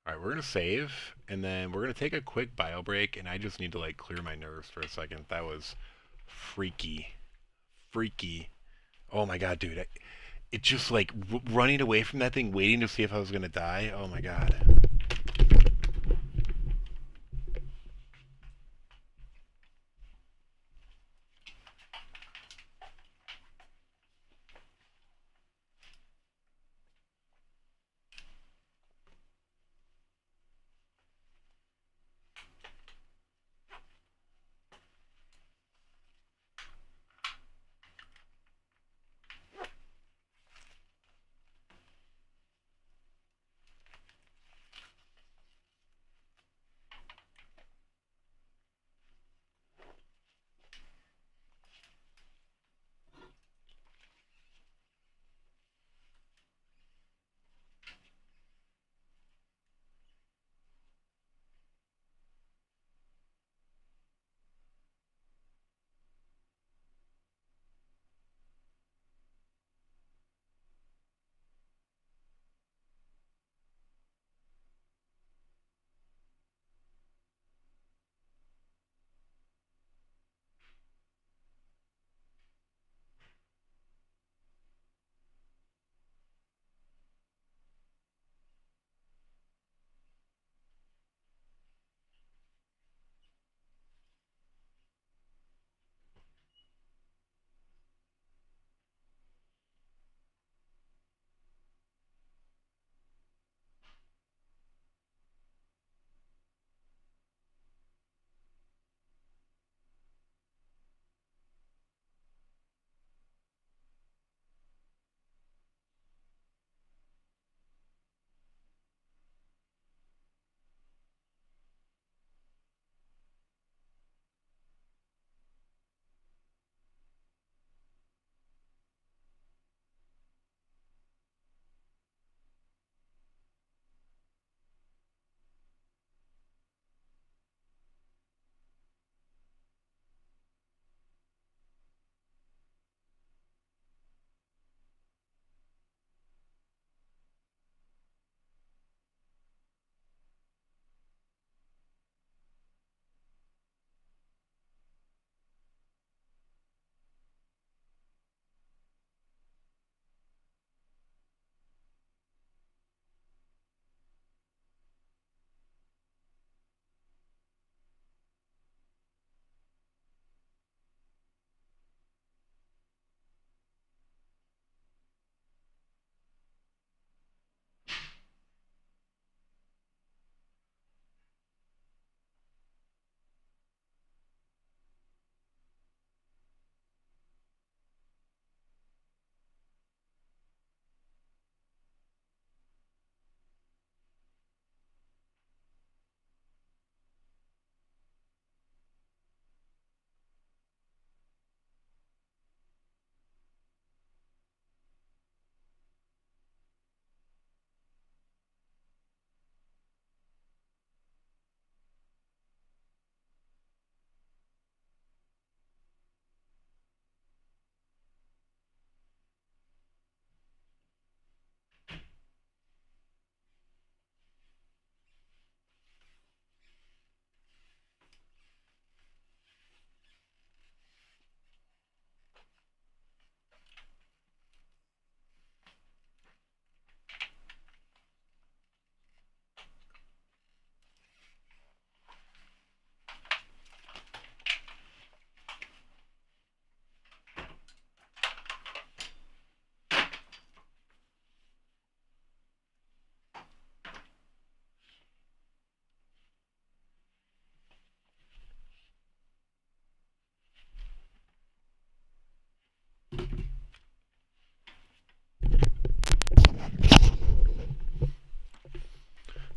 Alright, we're gonna save, and then we're gonna take a quick bio break, and I just need to, like, clear my nerves for a second. That was freaky. Freaky. Oh my god, dude. It just, like, running away from that thing, waiting to see if I was gonna die. Oh my god.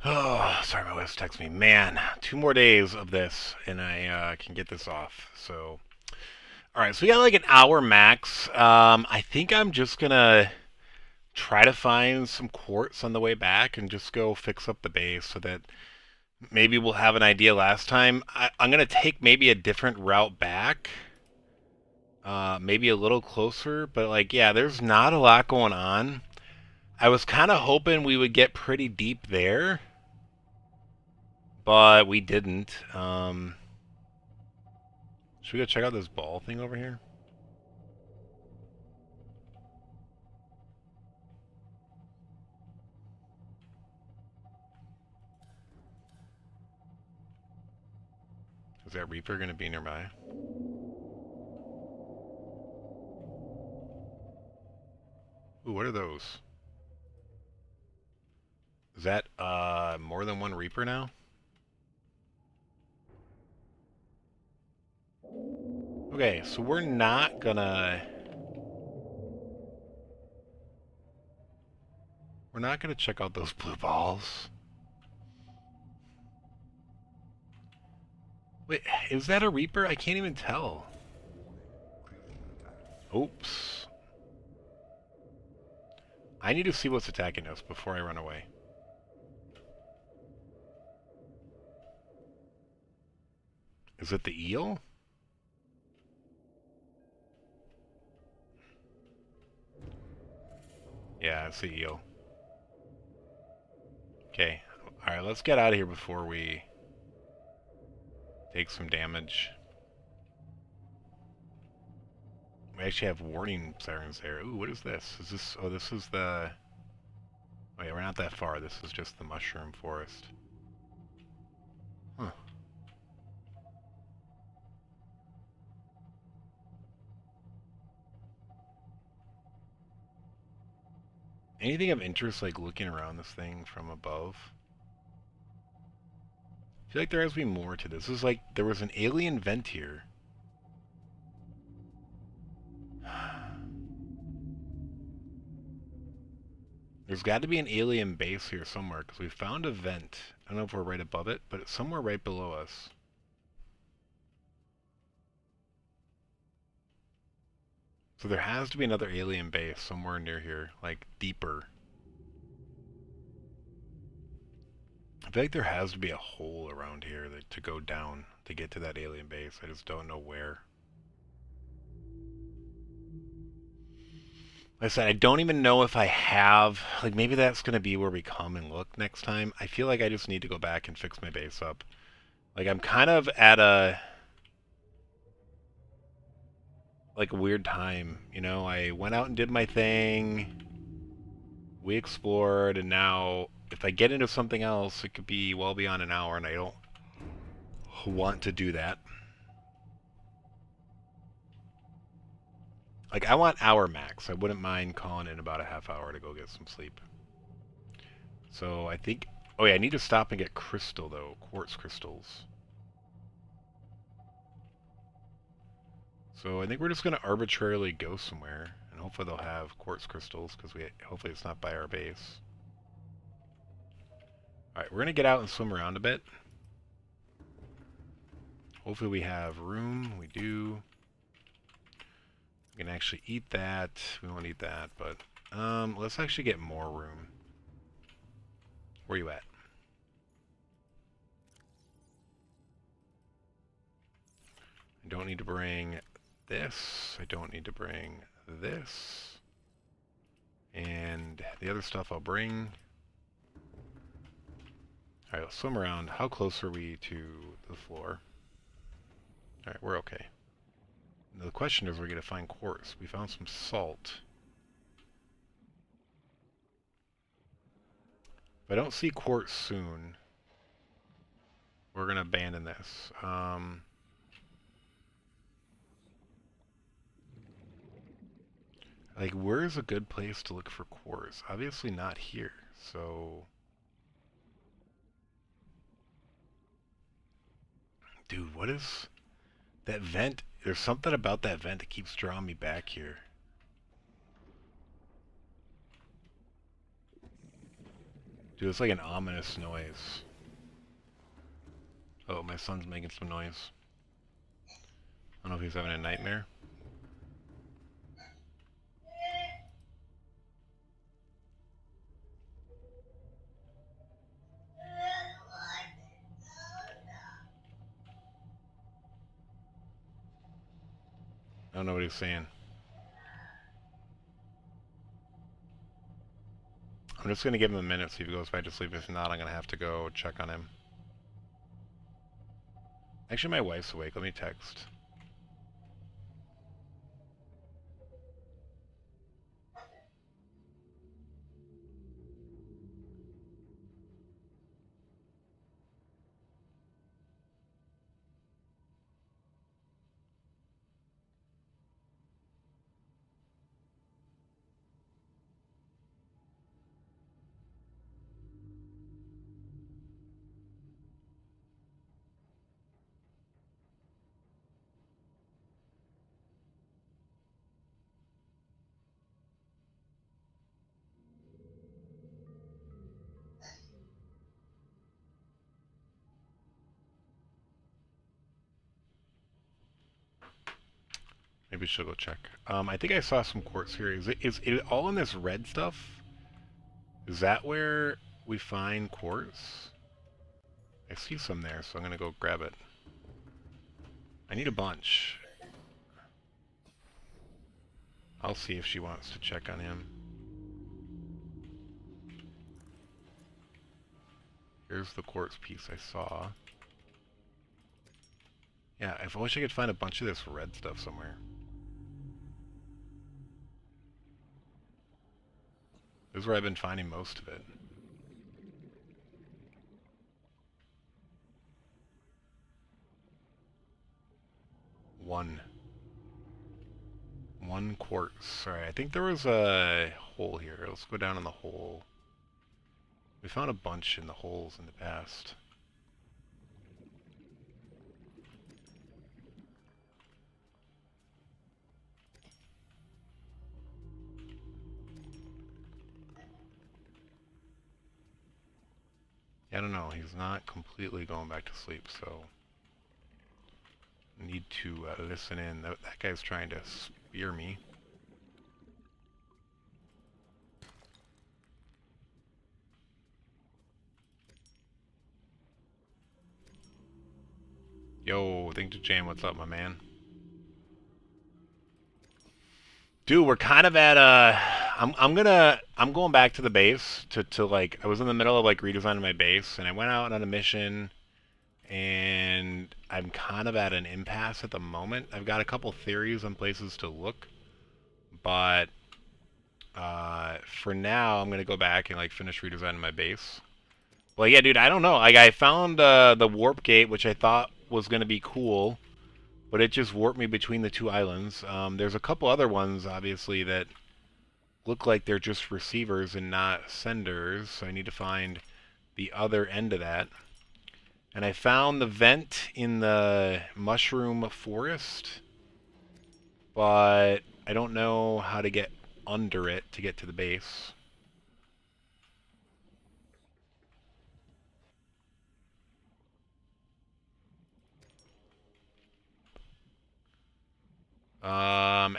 Oh, sorry, my wife's texting me. Man, 2 more days of this, and I can get this off. So, all right, so we got like an hour max. I think I'm just gonna try to find some quartz on the way back and just go fix up the base so that maybe we'll have an idea last time. I'm gonna take maybe a different route back, maybe a little closer, but like, yeah, there's not a lot going on. I was kind of hoping we would get pretty deep there, but we didn't. Should we go check out this ball thing over here? Is that Reaper gonna be nearby? Ooh, what are those? Is that more than one Reaper now? Okay, so we're not gonna check out those blue balls. Wait, is that a Reaper? I can't even tell. Oops. I need to see what's attacking us before I run away. Is it the eel? Yeah, it's the eel. Okay. Alright, let's get out of here before we take some damage. We actually have warning sirens there. Ooh, what is this? Is this... Oh, this is the... Oh yeah, we're not that far. This is just the mushroom forest. Huh. Anything of interest, like looking around this thing from above? I feel like there has to be more to this. This is like, there was an alien vent here. There's got to be an alien base here somewhere, because we found a vent. I don't know if we're right above it, but it's somewhere right below us. So there has to be another alien base somewhere near here, like deeper. I feel like there has to be a hole around here to go down to get to that alien base. I just don't know where. Like I said, I don't even know if I have... Like, maybe that's going to be where we come and look next time. I feel like I just need to go back and fix my base up. Like, I'm kind of at a... Like, a weird time, you know? I went out and did my thing. We explored, and now... If I get into something else, it could be well beyond an hour, and I don't want to do that. Like, I want hour max. I wouldn't mind calling in about a half hour to go get some sleep. So, I think... Oh yeah, I need to stop and get crystal, though. Quartz crystals. So, I think we're just going to arbitrarily go somewhere. And hopefully they'll have quartz crystals, because hopefully it's not by our base. Alright, we're going to get out and swim around a bit. Hopefully we have room. We do. We can actually eat that. We won't eat that, but let's actually get more room. Where you at? I don't need to bring this. I don't need to bring this. And the other stuff I'll bring. Alright, let's swim around. How close are we to the floor? Alright, we're okay. Now the question is, we're going to find quartz. We found some salt. If I don't see quartz soon, we're going to abandon this. Like, where's a good place to look for quartz? Obviously not here, so... Dude, what is... That vent... There's something about that vent that keeps drawing me back here. Dude, it's like an ominous noise. Oh, my son's making some noise. I don't know if he's having a nightmare. I don't know what he's saying. I'm just gonna give him a minute, see if he goes back to sleep. If not, I'm gonna have to go check on him. Actually, my wife's awake. Let me text. Maybe she'll go check. I think I saw some quartz here. Is it all in this red stuff? Is that where we find quartz? I see some there, so I'm gonna go grab it. I need a bunch. I'll see if she wants to check on him. Here's the quartz piece I saw. Yeah, I wish I could find a bunch of this red stuff somewhere. This is where I've been finding most of it. One. One quartz. Alright, I think there was a hole here. Let's go down in the hole. We found a bunch in the holes in the past. I don't know. He's not completely going back to sleep, so I need to listen in. That guy's trying to spear me. Yo, think to Jam, what's up, my man? Dude, we're kind of at a. I'm going back to the base to like I was in the middle of like redesigning my base, and I went out on a mission, and I'm kind of at an impasse at the moment. I've got a couple theories on places to look, but for now I'm gonna go back and like finish redesigning my base. Well, yeah, dude, I don't know. Like I found the warp gate, which I thought was gonna be cool, but it just warped me between the two islands. There's a couple other ones, obviously, that look like they're just receivers and not senders, so I need to find the other end of that. And I found the vent in the mushroom forest, but I don't know how to get under it to get to the base.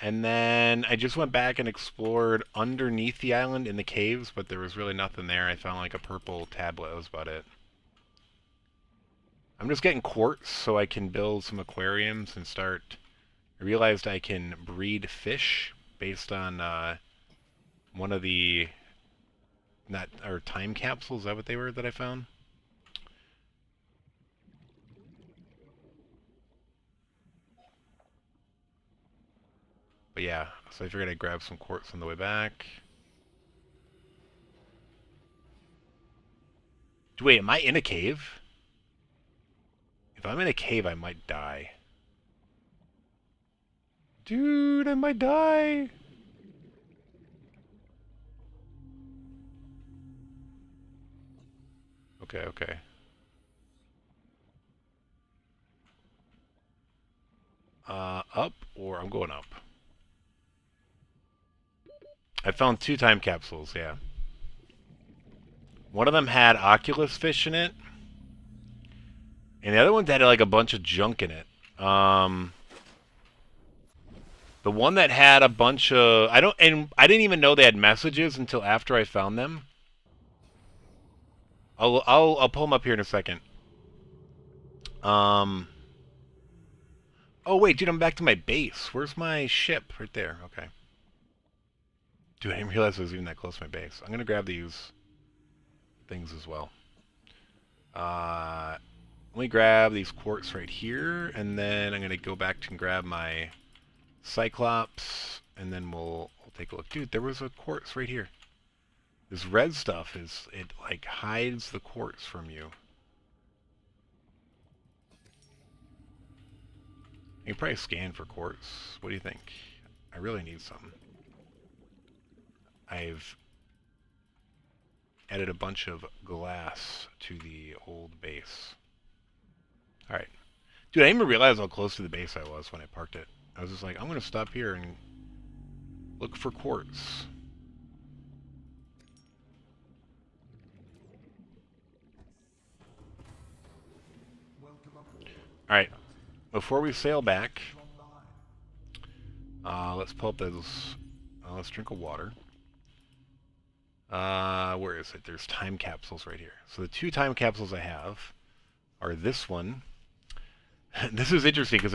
And then I just went back and explored underneath the island in the caves, but there was really nothing there. I found like a purple tablet, that was about it. I'm just getting quartz so I can build some aquariums and start. I realized I can breed fish based on one of the not or time capsules. Is that what they were that I found? But yeah, so I figured I'd grab some quartz on the way back. Wait, am I in a cave? If I'm in a cave, I might die. Dude, I might die. Okay, okay. Up, or I'm going up. I found two time capsules, yeah. One of them had Oculus fish in it, and the other one had like a bunch of junk in it. The one that had a bunch of I didn't even know they had messages until after I found them. I'll pull them up here in a second. Um. Oh wait, dude, I'm back to my base. Where's my ship? Right there. Okay. Dude, I didn't realize I was even that close to my base. I'm gonna grab these things as well. Let me grab these quartz right here, and then I'm gonna go back and grab my Cyclops, and then we'll take a look. Dude, there was a quartz right here. This red stuff it like hides the quartz from you. You can probably scan for quartz. What do you think? I really need some. I've added a bunch of glass to the old base. Alright. Dude, I didn't even realize how close to the base I was when I parked it. I was just like, I'm going to stop here and look for quartz. Alright. Before we sail back, let's pull up those. Let's drink a water. Where is it? There's time capsules right here. So the two time capsules I have are this one. This is interesting because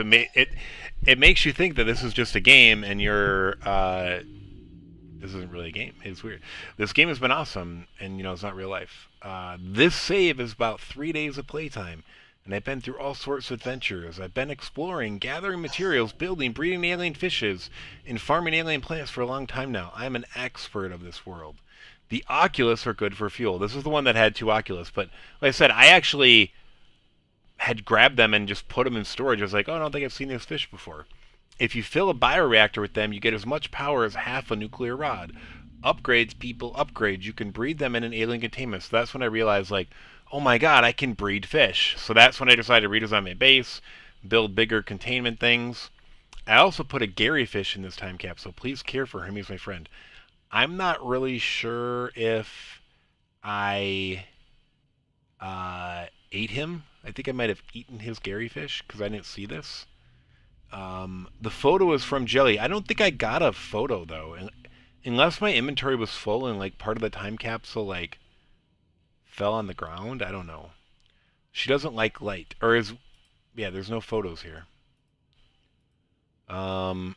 it makes you think that this is just a game, and you're this isn't really a game. It's weird. This game has been awesome, and you know it's not real life. This save is about 3 days of playtime, and I've been through all sorts of adventures. I've been exploring, gathering materials, building, breeding alien fishes, and farming alien plants for a long time now. I'm an expert of this world. The Oculus are good for fuel. This is the one that had two Oculus, but like I said, I actually had grabbed them and just put them in storage. I was like, oh, I don't think I've seen this fish before. If you fill a bioreactor with them, you get as much power as half a nuclear rod. Upgrades, people, upgrades. You can breed them in an alien containment. So that's when I realized, like, oh my god, I can breed fish. So that's when I decided to redesign my base, build bigger containment things. I also put a Gary fish in this time capsule. Please care for him. He's my friend. I'm not really sure if I ate him. I think I might have eaten his Gary fish because I didn't see this. The photo is from Jelly. I don't think I got a photo though, unless my inventory was full and like part of the time capsule like fell on the ground. I don't know. She doesn't like light, or is yeah. There's no photos here. Um,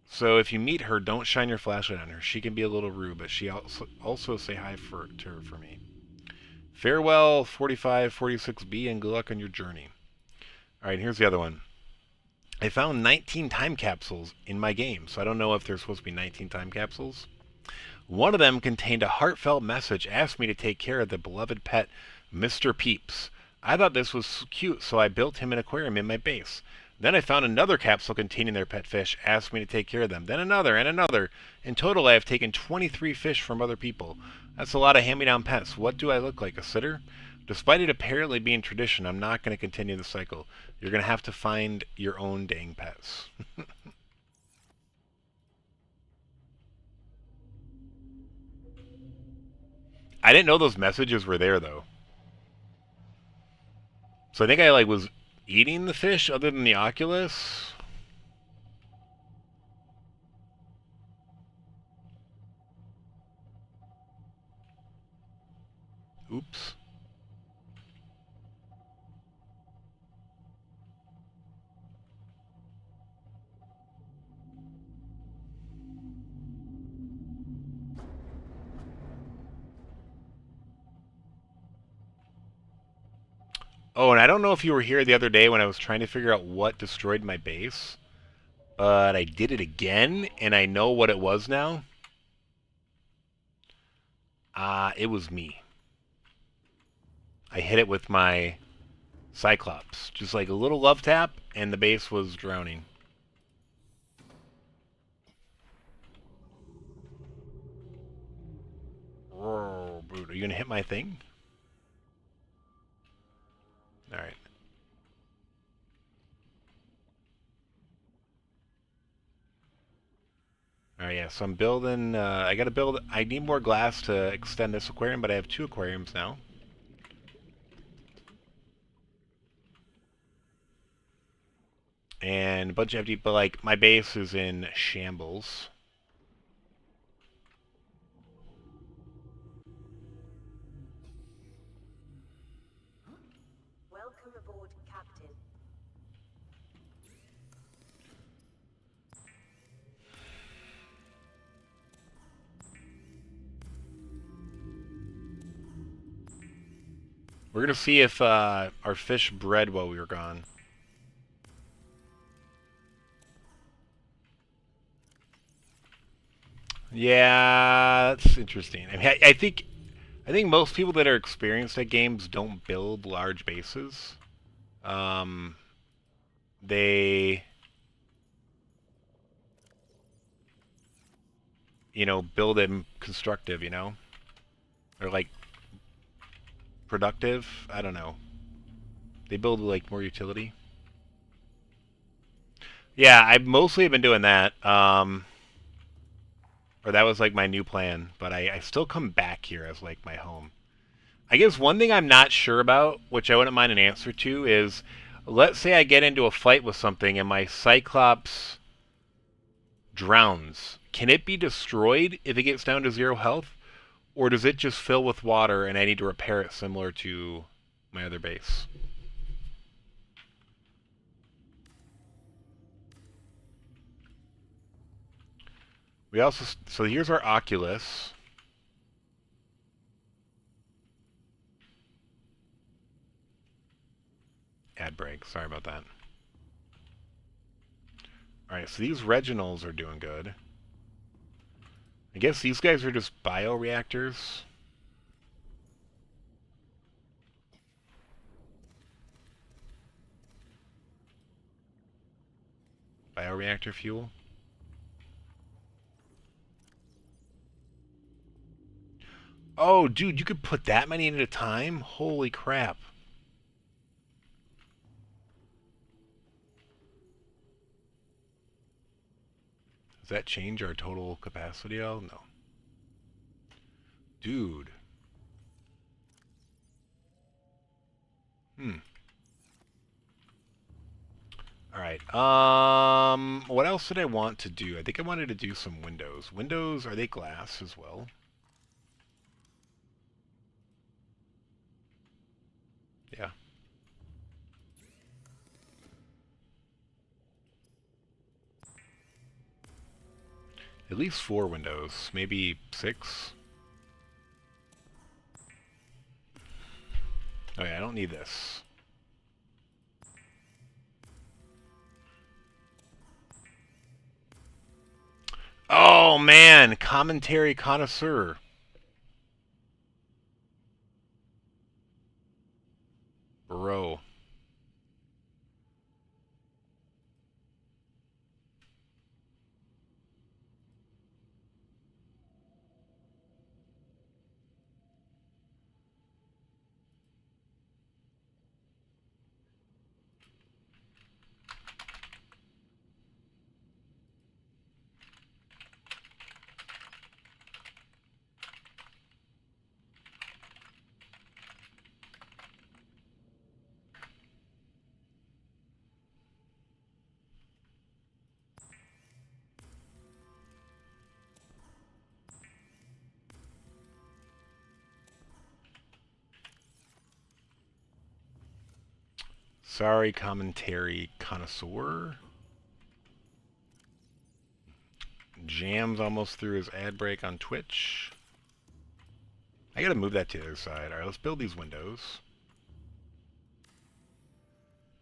so if you meet her, don't shine your flashlight on her. She can be a little rude, but she also say hi to her for me. Farewell, 4546B, and good luck on your journey. All right, here's the other one. I found 19 time capsules in my game, so I don't know if there's supposed to be 19 time capsules. One of them contained a heartfelt message, asked me to take care of the beloved pet, Mr. Peeps. I thought this was cute, so I built him an aquarium in my base. Then I found another capsule containing their pet fish, asked me to take care of them. Then another and another. In total, I have taken 23 fish from other people. That's a lot of hand-me-down pets. What do I look like, a sitter? Despite it apparently being tradition, I'm not going to continue the cycle. You're going to have to find your own dang pets. I didn't know those messages were there, though. So I think I, like, was eating the fish other than the Oculus. Oops. Oh, and I don't know if you were here the other day when I was trying to figure out what destroyed my base, but I did it again, and I know what it was now. It was me. I hit it with my Cyclops. Just like a little love tap, and the base was drowning. Oh, brute. Are you going to hit my thing? Alright. Alright, yeah, so I'm building, I gotta build, I need more glass to extend this aquarium, but I have 2 aquariums now. And a bunch of empty, but like, my base is in shambles. Welcome aboard, Captain. We're gonna see if our fish bred while we were gone. Yeah, that's interesting. I mean, I think most people that are experienced at games don't build large bases. Um, they, build them constructive, or like productive. I don't know. They build like more utility. Yeah, I mostly have been doing that. Or that was like my new plan, but I still come back here as like my home. I guess one thing I'm not sure about, which I wouldn't mind an answer to, is let's say I get into a fight with something and my Cyclops drowns. Can it be destroyed if it gets down to 0 health? Or does it just fill with water and I need to repair it similar to my other base? We also, so here's our Oculus. Ad break, sorry about that. Alright, so these Reginals are doing good. I guess these guys are just bioreactors. Bioreactor fuel. Oh, dude, you could put that many in at a time? Holy crap. Does that change our total capacity? Oh, no. Dude. Hmm. Alright. What else did I want to do? I think I wanted to do some windows. Windows, are they glass as well? Yeah. At least 4 windows. Maybe 6? Oh yeah, I don't need this. Oh man, commentary connoisseur. Bro. Sorry, commentary connoisseur. Jam's almost through his ad break on Twitch. I gotta move that to the other side. Alright, let's build these windows.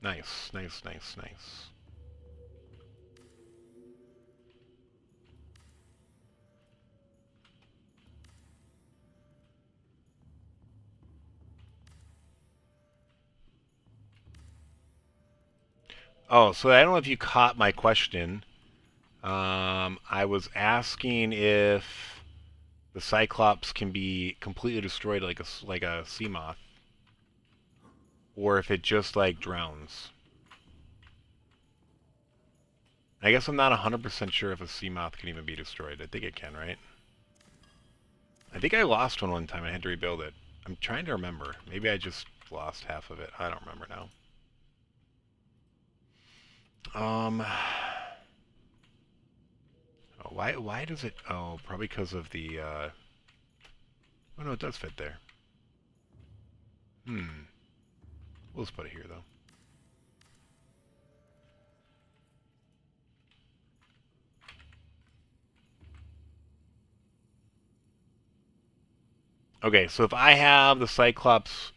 Nice, nice, nice, nice. Oh, so I don't know if you caught my question. I was asking if the Cyclops can be completely destroyed like a sea moth, or if it just like drowns. I guess I'm not 100% sure if a sea moth can even be destroyed. I think it can, right? I think I lost one time and I had to rebuild it. I'm trying to remember. Maybe I just lost half of it. I don't remember now. Oh, why does it... Oh, probably because of the, Oh, no, it does fit there. We'll just put it here, though. Okay, so if I have the Cyclops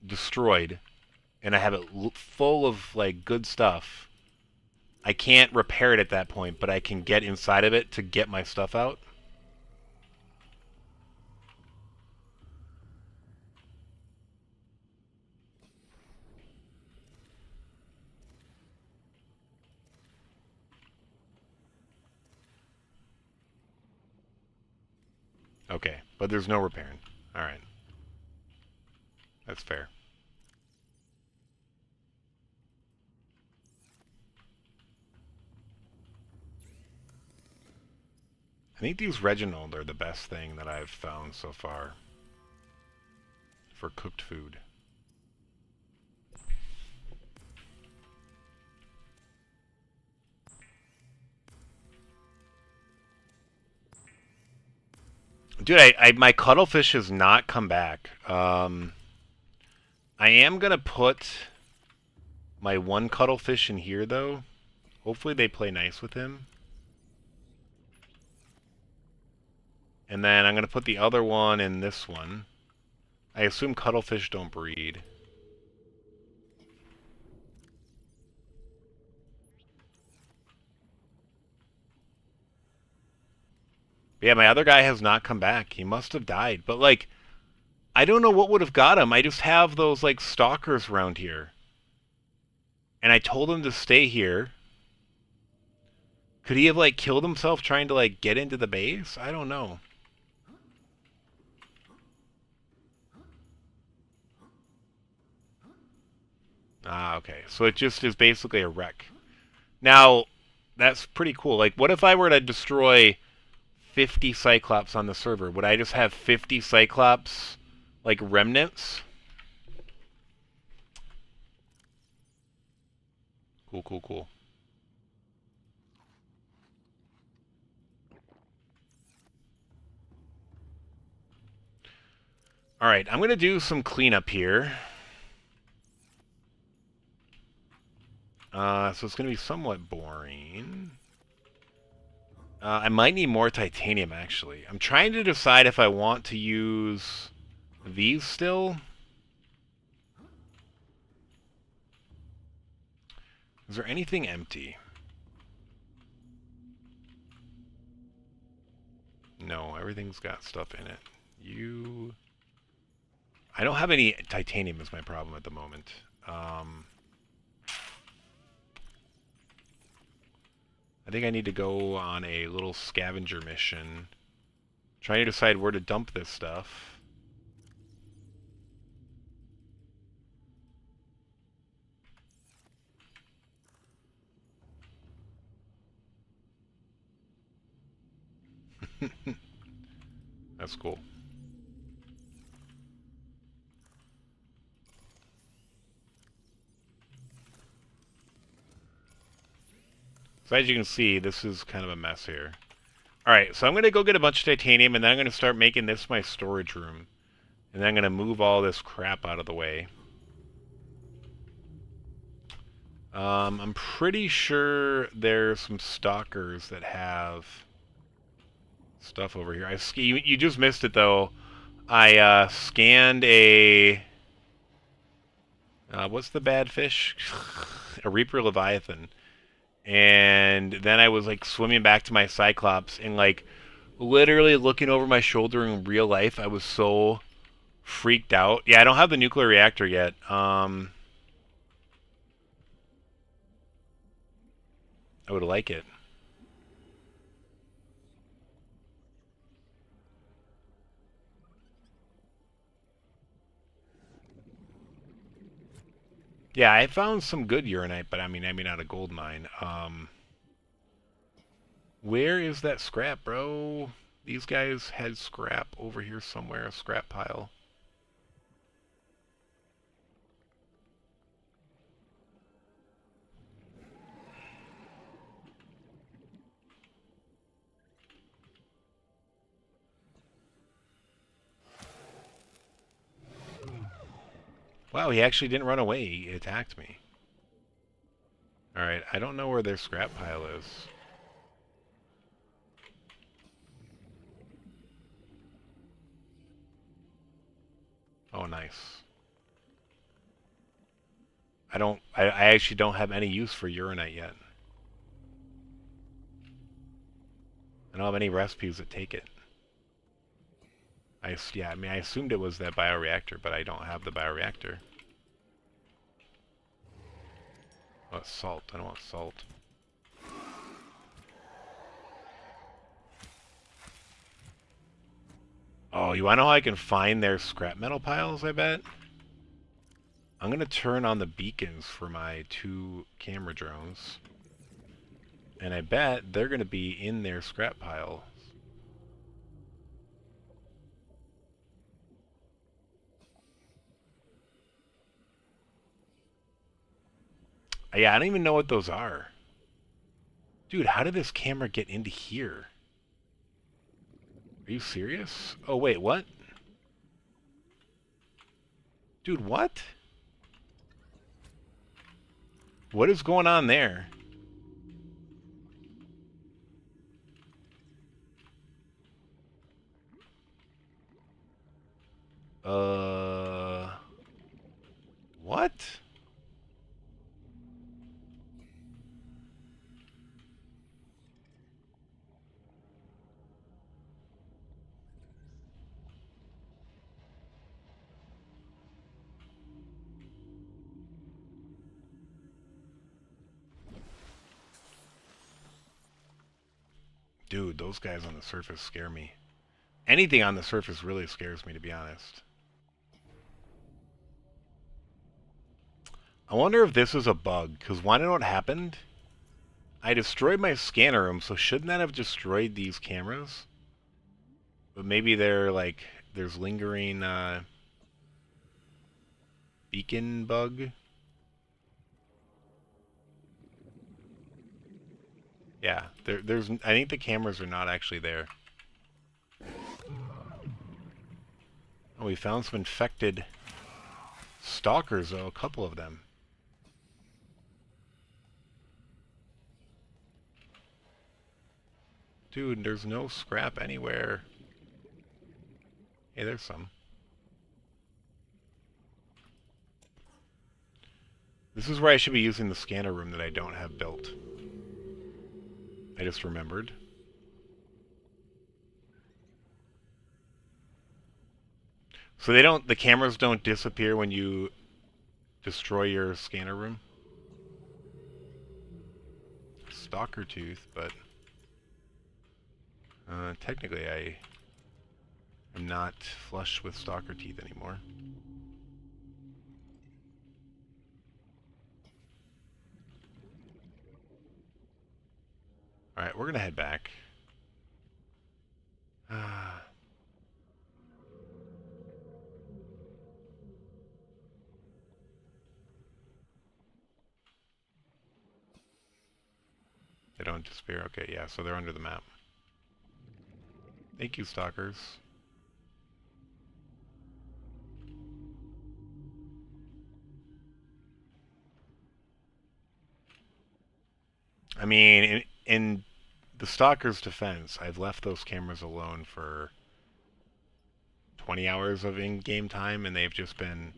destroyed, and I have it full of, like, good stuff, I can't repair it at that point, but I can get inside of it to get my stuff out. Okay, but there's no repairing. Alright. That's fair. I think these Reginald are the best thing that I've found so far for cooked food. Dude, my cuttlefish has not come back. I am gonna put my one cuttlefish in here, though. Hopefully they play nice with him. And then I'm gonna put the other one in this one. I assume cuttlefish don't breed. But yeah, my other guy has not come back. He must have died. But, like, I don't know what would have got him. I just have those, like, stalkers around here. And I told him to stay here. Could he have, like, killed himself trying to, like, get into the base? I don't know. Ah, okay. So it just is basically a wreck. Now, that's pretty cool. Like, what if I were to destroy 50 Cyclops on the server? Would I just have 50 Cyclops, like, remnants? Cool, cool, cool. Alright, I'm going to do some cleanup here. So it's going to be somewhat boring. I might need more titanium, actually. I'm trying to decide if I want to use these still. Is there anything empty? No, everything's got stuff in it. I don't have any titanium is my problem at the moment. I think I need to go on a little scavenger mission. Trying to decide where to dump this stuff. That's cool. So as you can see, this is kind of a mess here. Alright, so I'm going to go get a bunch of titanium, and then I'm going to start making this my storage room. And then I'm going to move all this crap out of the way. I'm pretty sure there's some stalkers that have stuff over here. You just missed it, though. I scanned a... what's the bad fish? A Reaper Leviathan. And then I was, like, swimming back to my Cyclops and, like, literally looking over my shoulder in real life. I was so freaked out. Yeah, I don't have the nuclear reactor yet. I would like it. Yeah, I found some good uranite, but I mean not a gold mine. Where is that scrap, bro? These guys had scrap over here somewhere, a scrap pile. Wow, he actually didn't run away. He attacked me. Alright, I don't know where their scrap pile is. Oh, nice. I actually don't have any use for uranite yet. I don't have any recipes that take it. Yeah, I mean, I assumed it was that bioreactor, but I don't have the bioreactor. Oh, it's salt. I don't want salt. Oh, you wanna know how I can find their scrap metal piles, I bet? I'm gonna turn on the beacons for my 2 camera drones. And I bet they're gonna be in their scrap pile. Yeah, I don't even know what those are. Dude, how did this camera get into here? Are you serious? Oh, wait, what? Dude, what? What is going on there? What? Dude, those guys on the surface scare me. Anything on the surface really scares me, to be honest. I wonder if this is a bug, because wanna know what happened? I destroyed my scanner room, so shouldn't that have destroyed these cameras? But maybe they're like, there's lingering beacon bug. Yeah, there's. I think the cameras are not actually there. Oh, we found some infected stalkers, though, a couple of them. Dude, there's no scrap anywhere. Hey, there's some. This is where I should be using the scanner room that I don't have built. I just remembered. So the cameras don't disappear when you destroy your scanner room? Stalker tooth, but technically I am not flush with stalker teeth anymore. Alright, we're gonna head back. They don't disappear. Okay, yeah, so they're under the map. Thank you, stalkers. I mean, in the stalker's defense, I've left those cameras alone for 20 hours of in-game time, and they've just been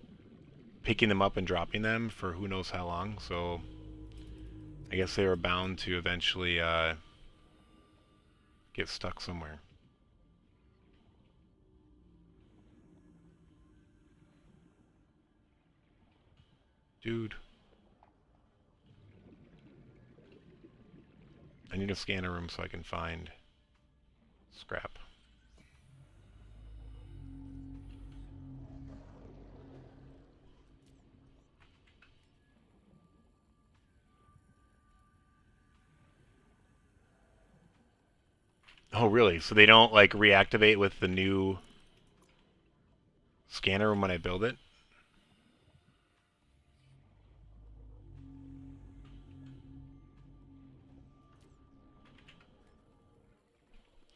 picking them up and dropping them for who knows how long, so I guess they were bound to eventually get stuck somewhere. Dude. I need a scanner room so I can find scrap. Oh, really? So they don't like reactivate with the new scanner when I build it?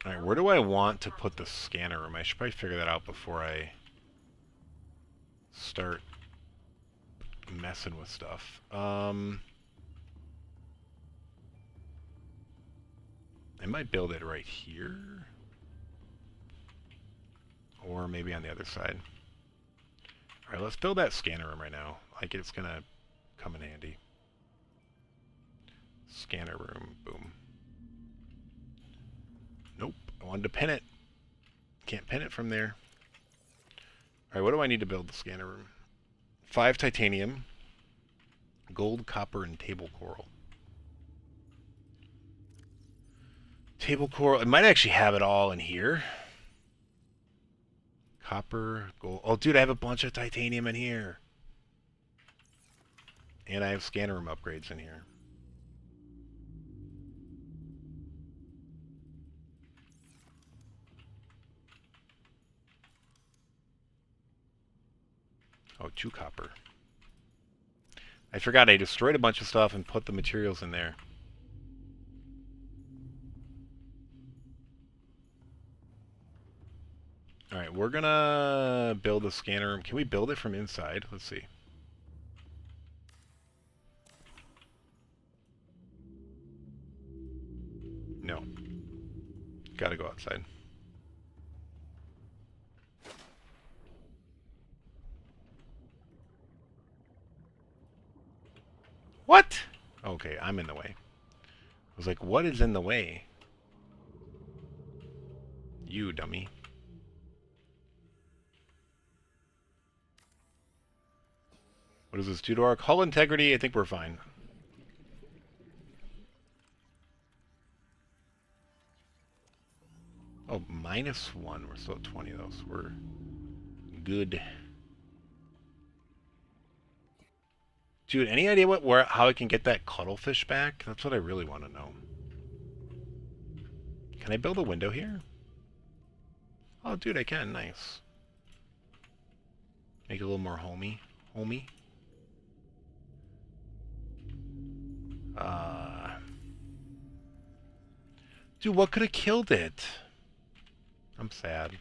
Alright, where do I want to put the scanner room? I should probably figure that out before I start messing with stuff. I might build it right here. Or maybe on the other side. Alright, let's build that scanner room right now. Like it's gonna come in handy. Scanner room, boom. Nope, I wanted to pin it. Can't pin it from there. Alright, what do I need to build the scanner room? 5 titanium, gold, copper, and table coral. Table coral, it might actually have it all in here. Copper, gold. Oh, dude, I have a bunch of titanium in here. And I have scanner room upgrades in here. Oh, 2 copper. I forgot I destroyed a bunch of stuff and put the materials in there. Alright, we're gonna build a scanner room. Can we build it from inside? Let's see. No. Gotta go outside. What? Okay, I'm in the way. I was like, what is in the way? You dummy. What does this do to our hull integrity? I think we're fine. Oh, -1. We're still at 20 though, so we're good. Dude, any idea how I can get that cuttlefish back? That's what I really want to know. Can I build a window here? Oh, dude, I can. Nice. Make it a little more homey. Homey. Dude, what could have killed it? I'm sad.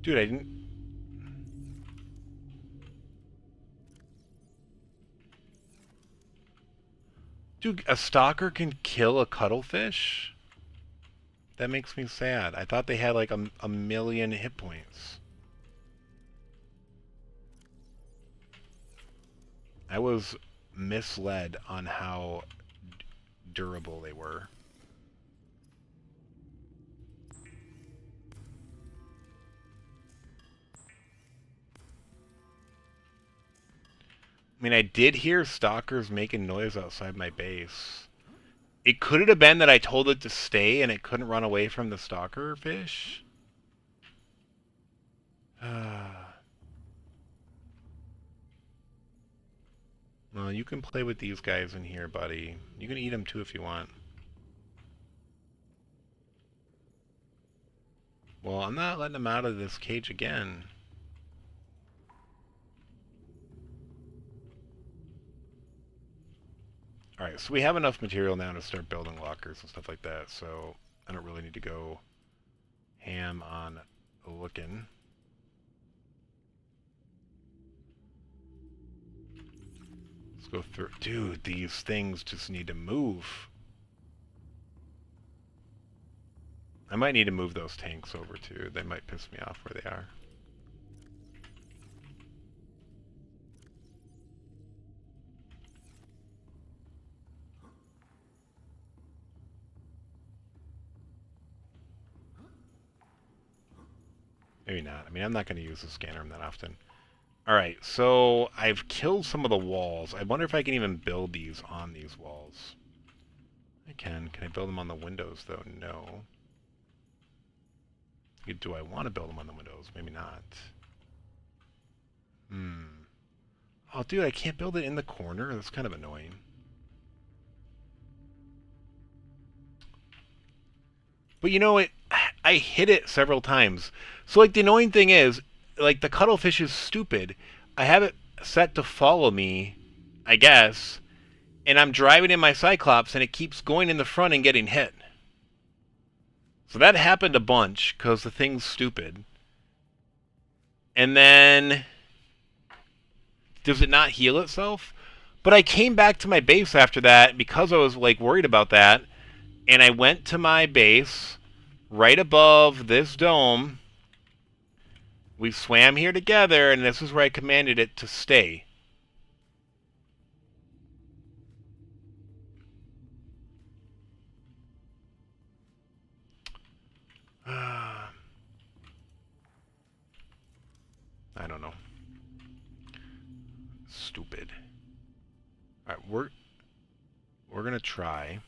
Dude, I didn't... Dude, a stalker can kill a cuttlefish? That makes me sad. I thought they had like a million hit points. I was misled on how durable they were. I mean, I did hear stalkers making noise outside my base. It could have been that I told it to stay and it couldn't run away from the stalker fish. Well, you can play with these guys in here, buddy. You can eat them too if you want. Well, I'm not letting them out of this cage again. Alright, so we have enough material now to start building lockers and stuff like that, so I don't really need to go ham on looking. Let's go through. Dude, these things just need to move. I might need to move those tanks over too. They might piss me off where they are. Maybe not. I mean, I'm not going to use the scanner that often. Alright, so I've killed some of the walls. I wonder if I can even build these on these walls. I can. Can I build them on the windows, though? No. Do I want to build them on the windows? Maybe not. Oh, dude, I can't build it in the corner. That's kind of annoying. But you know what? I hit it several times. So, like, the annoying thing is, like, the cuttlefish is stupid. I have it set to follow me, I guess, and I'm driving in my Cyclops, and it keeps going in the front and getting hit. So that happened a bunch, because the thing's stupid. And then, does it not heal itself? But I came back to my base after that, because I was, like, worried about that, and I went to my base, right above this dome. We swam here together, and this is where I commanded it to stay. I don't know. Stupid. Alright, we're gonna try.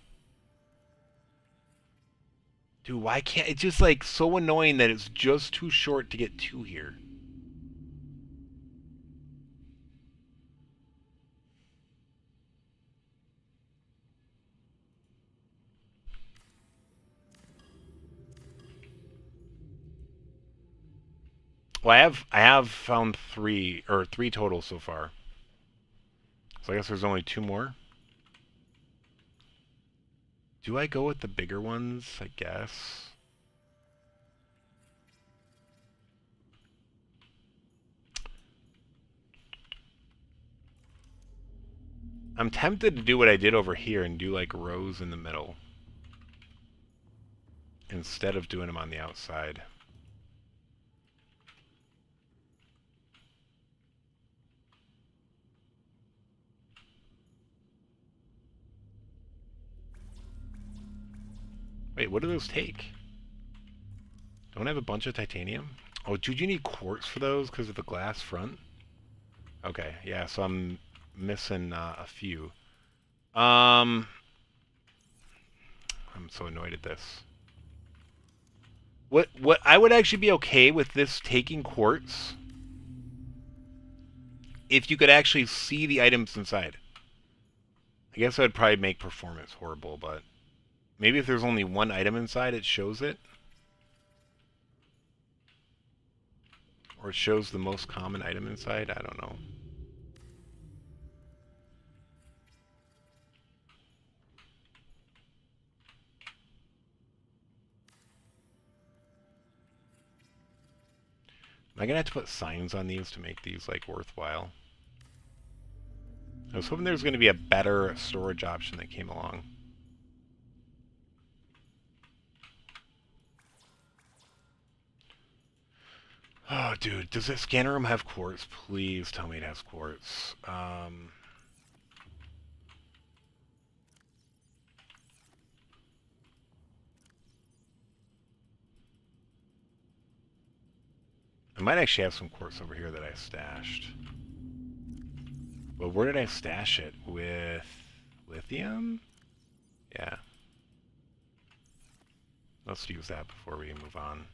Dude, why can't... It's just, like, so annoying that it's just too short to get to here. Well, I have found three total so far. So I guess there's only two more. Do I go with the bigger ones? I guess. I'm tempted to do what I did over here and do like rows in the middle instead of doing them on the outside. Wait, what do those take? Don't I have a bunch of titanium? Oh, dude, you need quartz for those because of the glass front? Okay, yeah, so I'm missing a few. I'm so annoyed at this. What I would actually be okay with this taking quartz if you could actually see the items inside. I guess that would probably make performance horrible, but maybe if there's only one item inside, it shows it. Or it shows the most common item inside. I don't know. Am I gonna have to put signs on these to make these like worthwhile? I was hoping there was gonna be a better storage option that came along. Oh, dude, does this scanner room have quartz? Please tell me it has quartz. I might actually have some quartz over here that I stashed. But where did I stash it? With lithium? Yeah. Let's use that before we move on.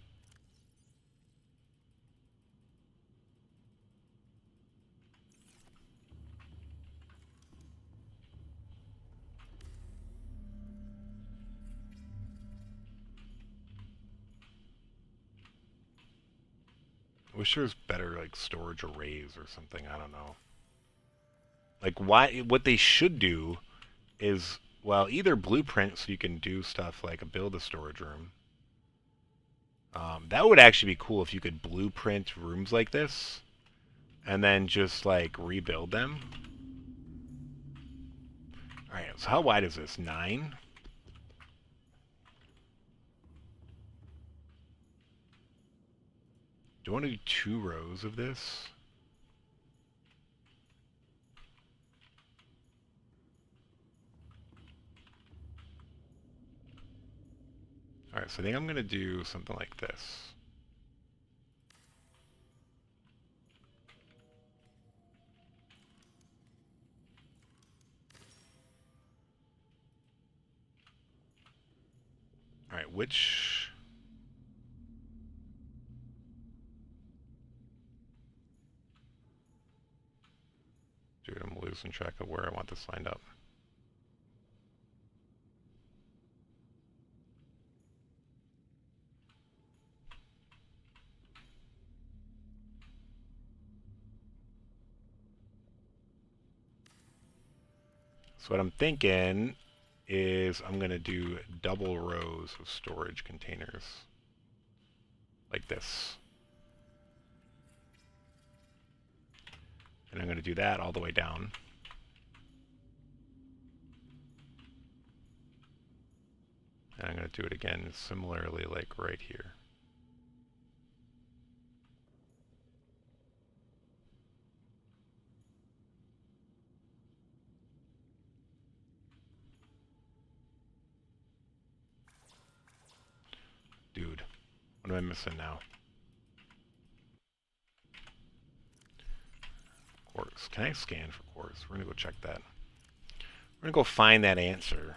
I wish there was better like storage arrays or something. I don't know. Like what they should do is, well, either blueprint so you can do stuff like build a storage room. That would actually be cool if you could blueprint rooms like this and then just like rebuild them. Alright, so how wide is this? 9? Do I want to do 2 rows of this? Alright, so I think I'm going to do something like this. Alright, which... losing track of where I want this lined up. So what I'm thinking is I'm going to do double rows of storage containers. Like this. And I'm going to do that all the way down. And I'm going to do it again similarly like right here. Dude, what am I missing now? Quartz. Can I scan for quartz? We're going to go check that. We're going to go find that answer.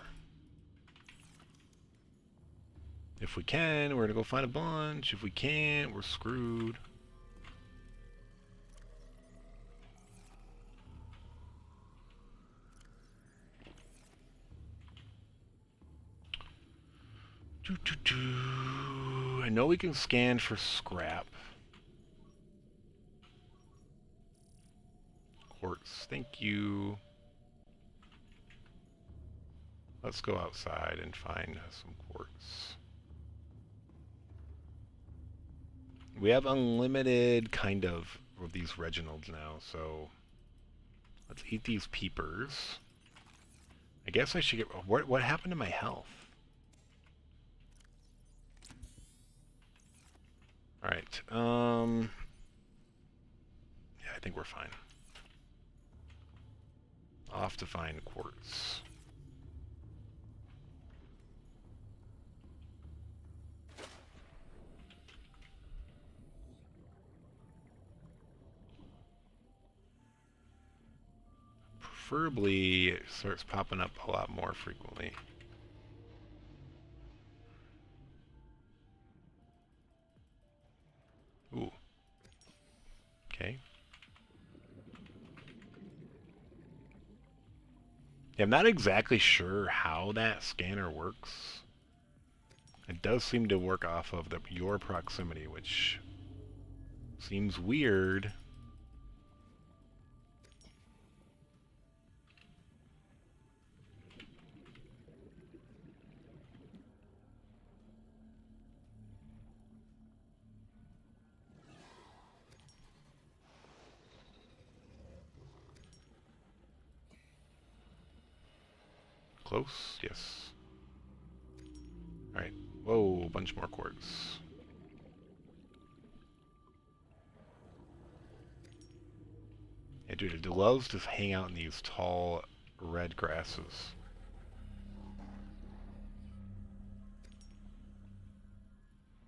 If we can, we're going to go find a bunch. If we can't, we're screwed. I know we can scan for scrap. Quartz, thank you. Let's go outside and find some quartz. We have unlimited kind of these Reginalds now, so let's eat these peepers. I guess I should get... What happened to my health? Alright, yeah, I think we're fine. Off to find quartz. Preferably, it starts popping up a lot more frequently. Ooh. Okay. Yeah, I'm not exactly sure how that scanner works. It does seem to work off of your proximity, which seems weird. Close? Yes. Alright. Whoa, a bunch more quartz. Yeah, dude, it loves to hang out in these tall red grasses.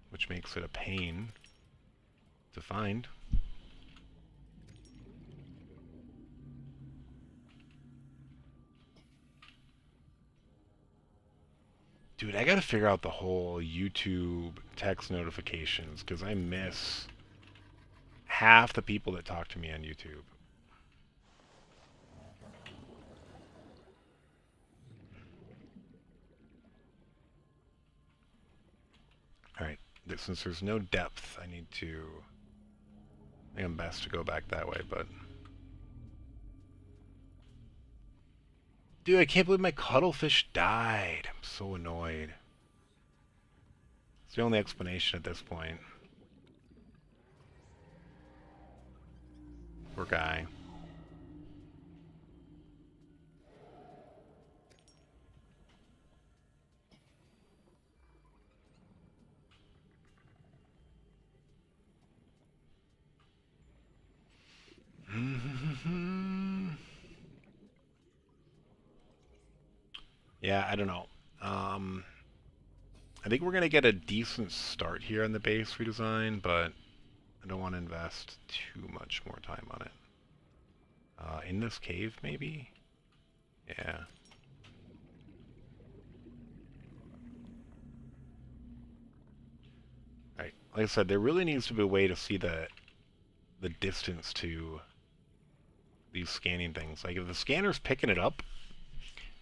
Which makes it a pain to find. Dude, I gotta figure out the whole YouTube text notifications, because I miss half the people that talk to me on YouTube. Alright, since there's no depth, I need to... I think I'm best to go back that way, but... Dude, I can't believe my cuttlefish died. I'm so annoyed. It's the only explanation at this point. Poor guy. Yeah, I don't know. I think we're going to get a decent start here on the base redesign, but I don't want to invest too much more time on it. In this cave, maybe? Yeah. Alright, like I said, there really needs to be a way to see the distance to these scanning things. Like, if the scanner's picking it up,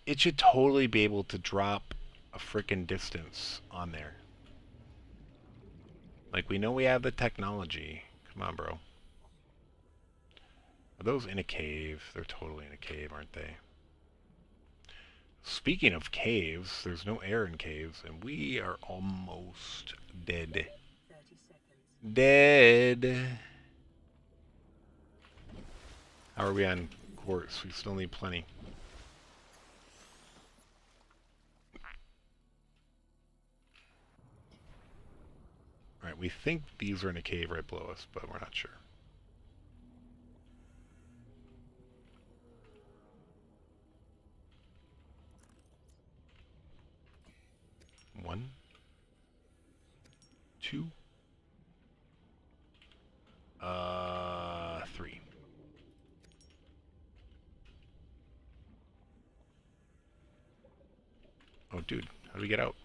it should totally be able to drop a frickin' distance on there. Like, we know we have the technology. Come on, bro. Are those in a cave? They're totally in a cave, aren't they? Speaking of caves, there's no air in caves, and we are almost dead. 30 seconds. Dead. How are we on quartz? We still need plenty. Alright, we think these are in a cave right below us, but we're not sure. One. Two. Three. Oh, dude, how do we get out?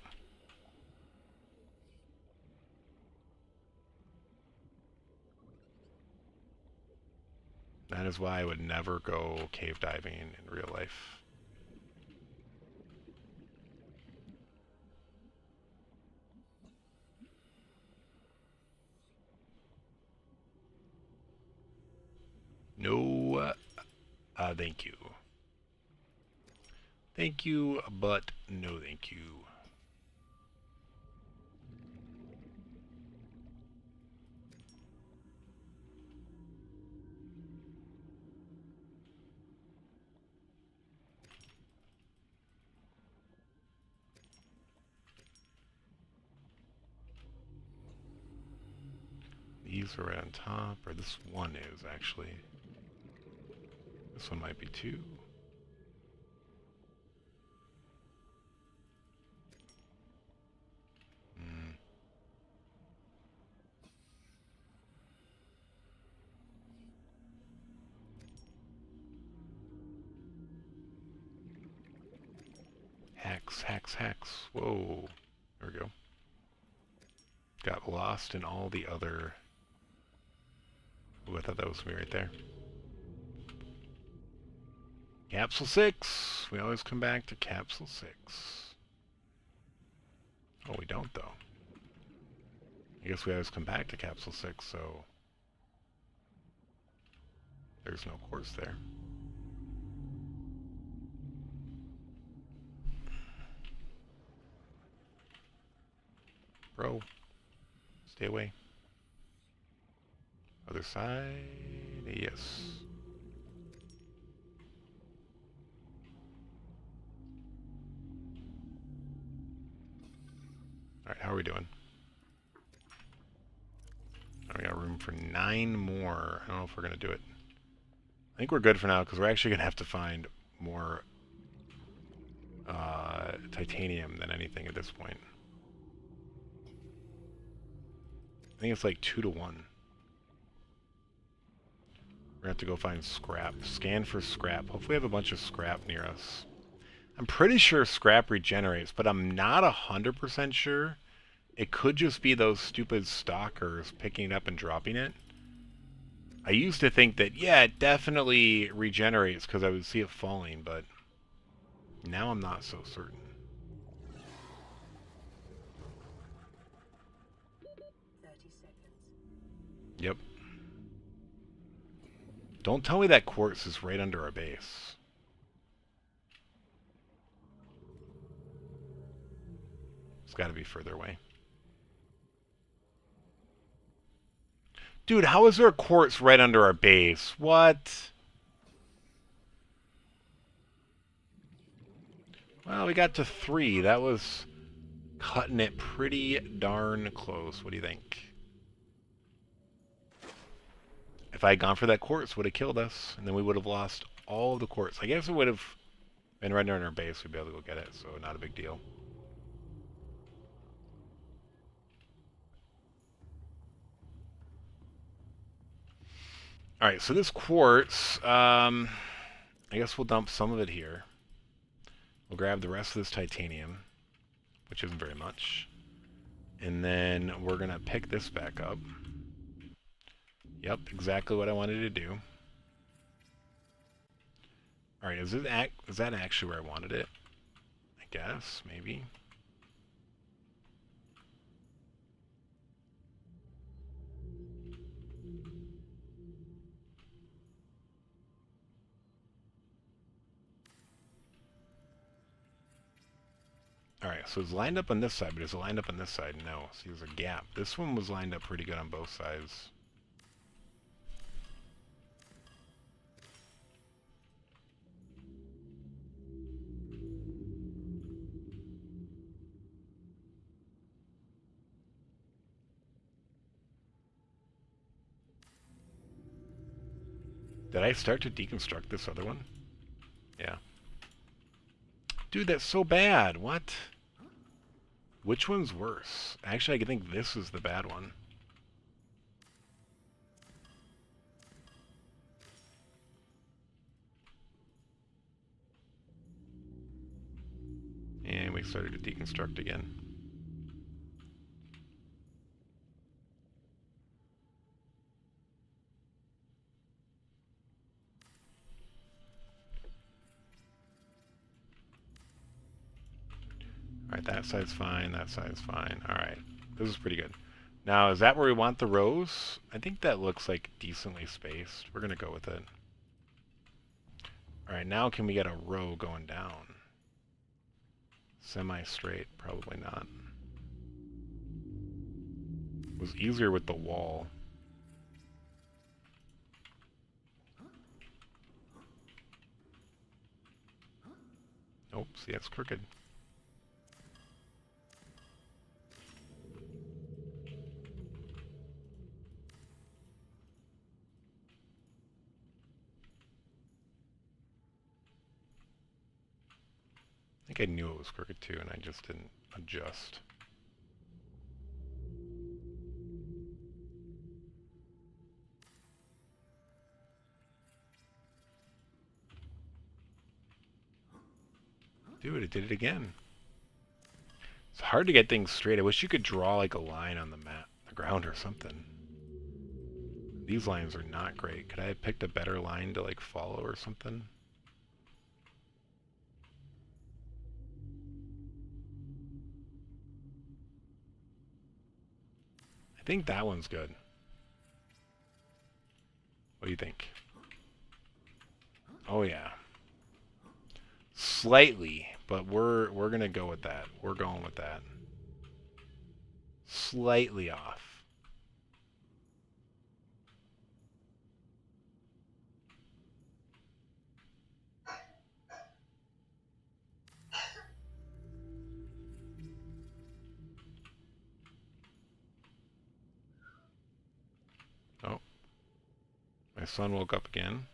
That is why I would never go cave diving in real life. No, thank you. Thank you, but no thank you. These are right on top, or this one is actually. This one might be two. Hacks, hacks, hacks. Whoa. There we go. Got lost in all the other... Ooh, I thought that was me right there. Capsule 6! We always come back to Capsule 6. Oh, we don't, though. I guess we always come back to Capsule 6, so... There's no course there. Bro. Stay away. Other side? Yes. Alright, how are we doing? We got room for 9 more. I don't know if we're going to do it. I think we're good for now, because we're actually going to have to find more titanium than anything at this point. I think it's like 2 to 1. We're going to have to go find scrap. Scan for scrap. Hopefully we have a bunch of scrap near us. I'm pretty sure scrap regenerates, but I'm not 100% sure. It could just be those stupid stalkers picking it up and dropping it. I used to think that, yeah, it definitely regenerates because I would see it falling, but now I'm not so certain. 30 seconds. Yep. Don't tell me that quartz is right under our base. It's got to be further away. Dude, how is there a quartz right under our base? What? Well, we got to 3. That was cutting it pretty darn close. What do you think? If I had gone for that quartz, it would have killed us, and then we would have lost all of the quartz. I guess it would have been right under our base. We'd be able to go get it, so not a big deal. Alright, so this quartz, I guess we'll dump some of it here. We'll grab the rest of this titanium, which isn't very much. And then we're going to pick this back up. Yep, exactly what I wanted to do. Alright, is that actually where I wanted it? I guess, maybe. Alright, so it's lined up on this side, but is it lined up on this side? No. See, there's a gap. This one was lined up pretty good on both sides. Did I start to deconstruct this other one? Yeah. Dude, that's so bad. What? Which one's worse? Actually, I think this is the bad one. And we started to deconstruct again. Alright, that side's fine, that side's fine. Alright, this is pretty good. Now, is that where we want the rows? I think that looks like decently spaced. We're going to go with it. Alright, now can we get a row going down? Semi-straight, probably not. It was easier with the wall. Nope, see, that's crooked. I think I knew it was crooked too, and I just didn't adjust. Dude, it did it again. It's hard to get things straight. I wish you could draw like a line on the map, the ground or something. These lines are not great. Could I have picked a better line to like follow or something? I think that one's good. What do you think? Oh yeah. Slightly, but we're gonna go with that. We're going with that. Slightly off. Oh. My son woke up again.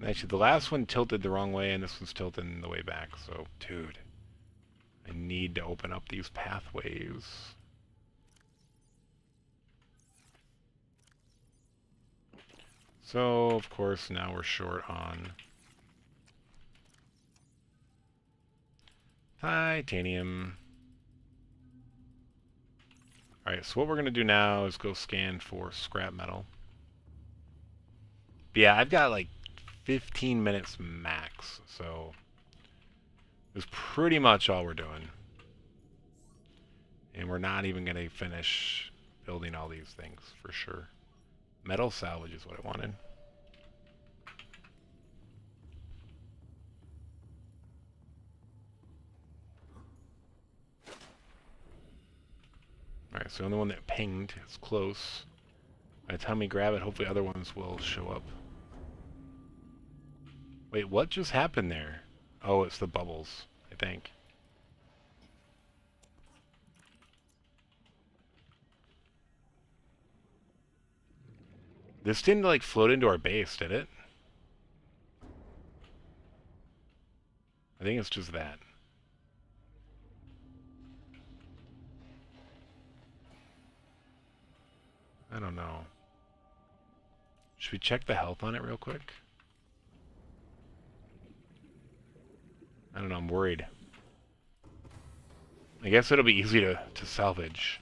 Actually, the last one tilted the wrong way, and this one's tilting the way back. So, dude, I need to open up these pathways. So, of course, now we're short on titanium. Alright, so what we're going to do now is go scan for scrap metal. But yeah, I've got like 15 minutes max, so that's pretty much all we're doing. And we're not even going to finish building all these things, for sure. Metal salvage is what I wanted. Alright, so the only one that pinged is close. By the time we grab it, hopefully other ones will show up. Wait, what just happened there? Oh, it's the bubbles, I think. This didn't, like, float into our base, did it? I think it's just that. I don't know. Should we check the health on it real quick? I don't know, I'm worried. I guess it'll be easy to salvage.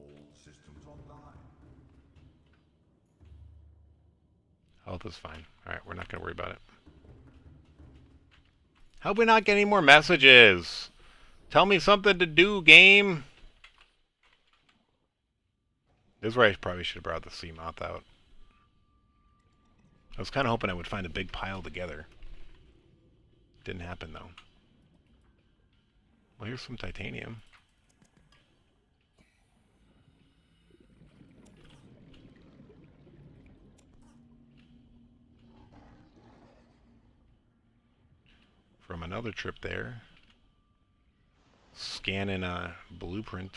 All systems online. Health is fine. Alright, we're not going to worry about it. How we not get any more messages? Tell me something to do, game. This is where I probably should have brought the sea moth out. I was kind of hoping I would find a big pile together. Didn't happen, though. Well, here's some titanium. From another trip there. Scanning a blueprint.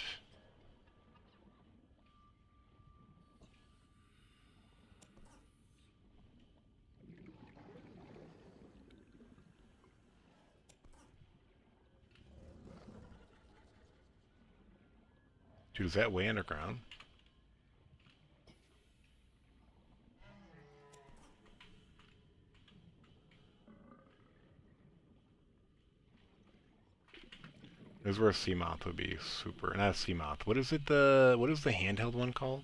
Dude, is that way underground? This is where a sea moth would be super. Not a sea moth. What is it? What is the handheld one called?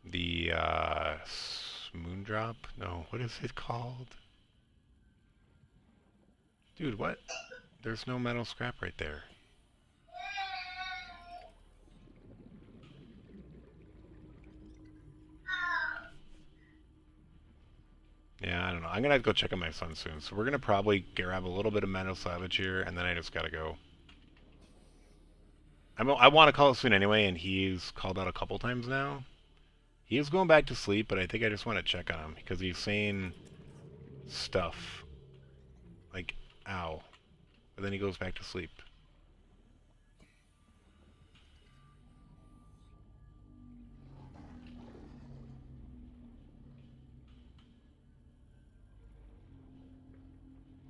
The Moondrop? No, what is it called? Dude, what? There's no metal scrap right there. Yeah, I don't know. I'm gonna have to go check on my son soon. So we're gonna probably grab a little bit of metal salvage here, and then I just gotta go. I want to call it soon anyway, and he's called out a couple times now. He is going back to sleep, but I think I just want to check on him because he's saying stuff like "ow," but then he goes back to sleep.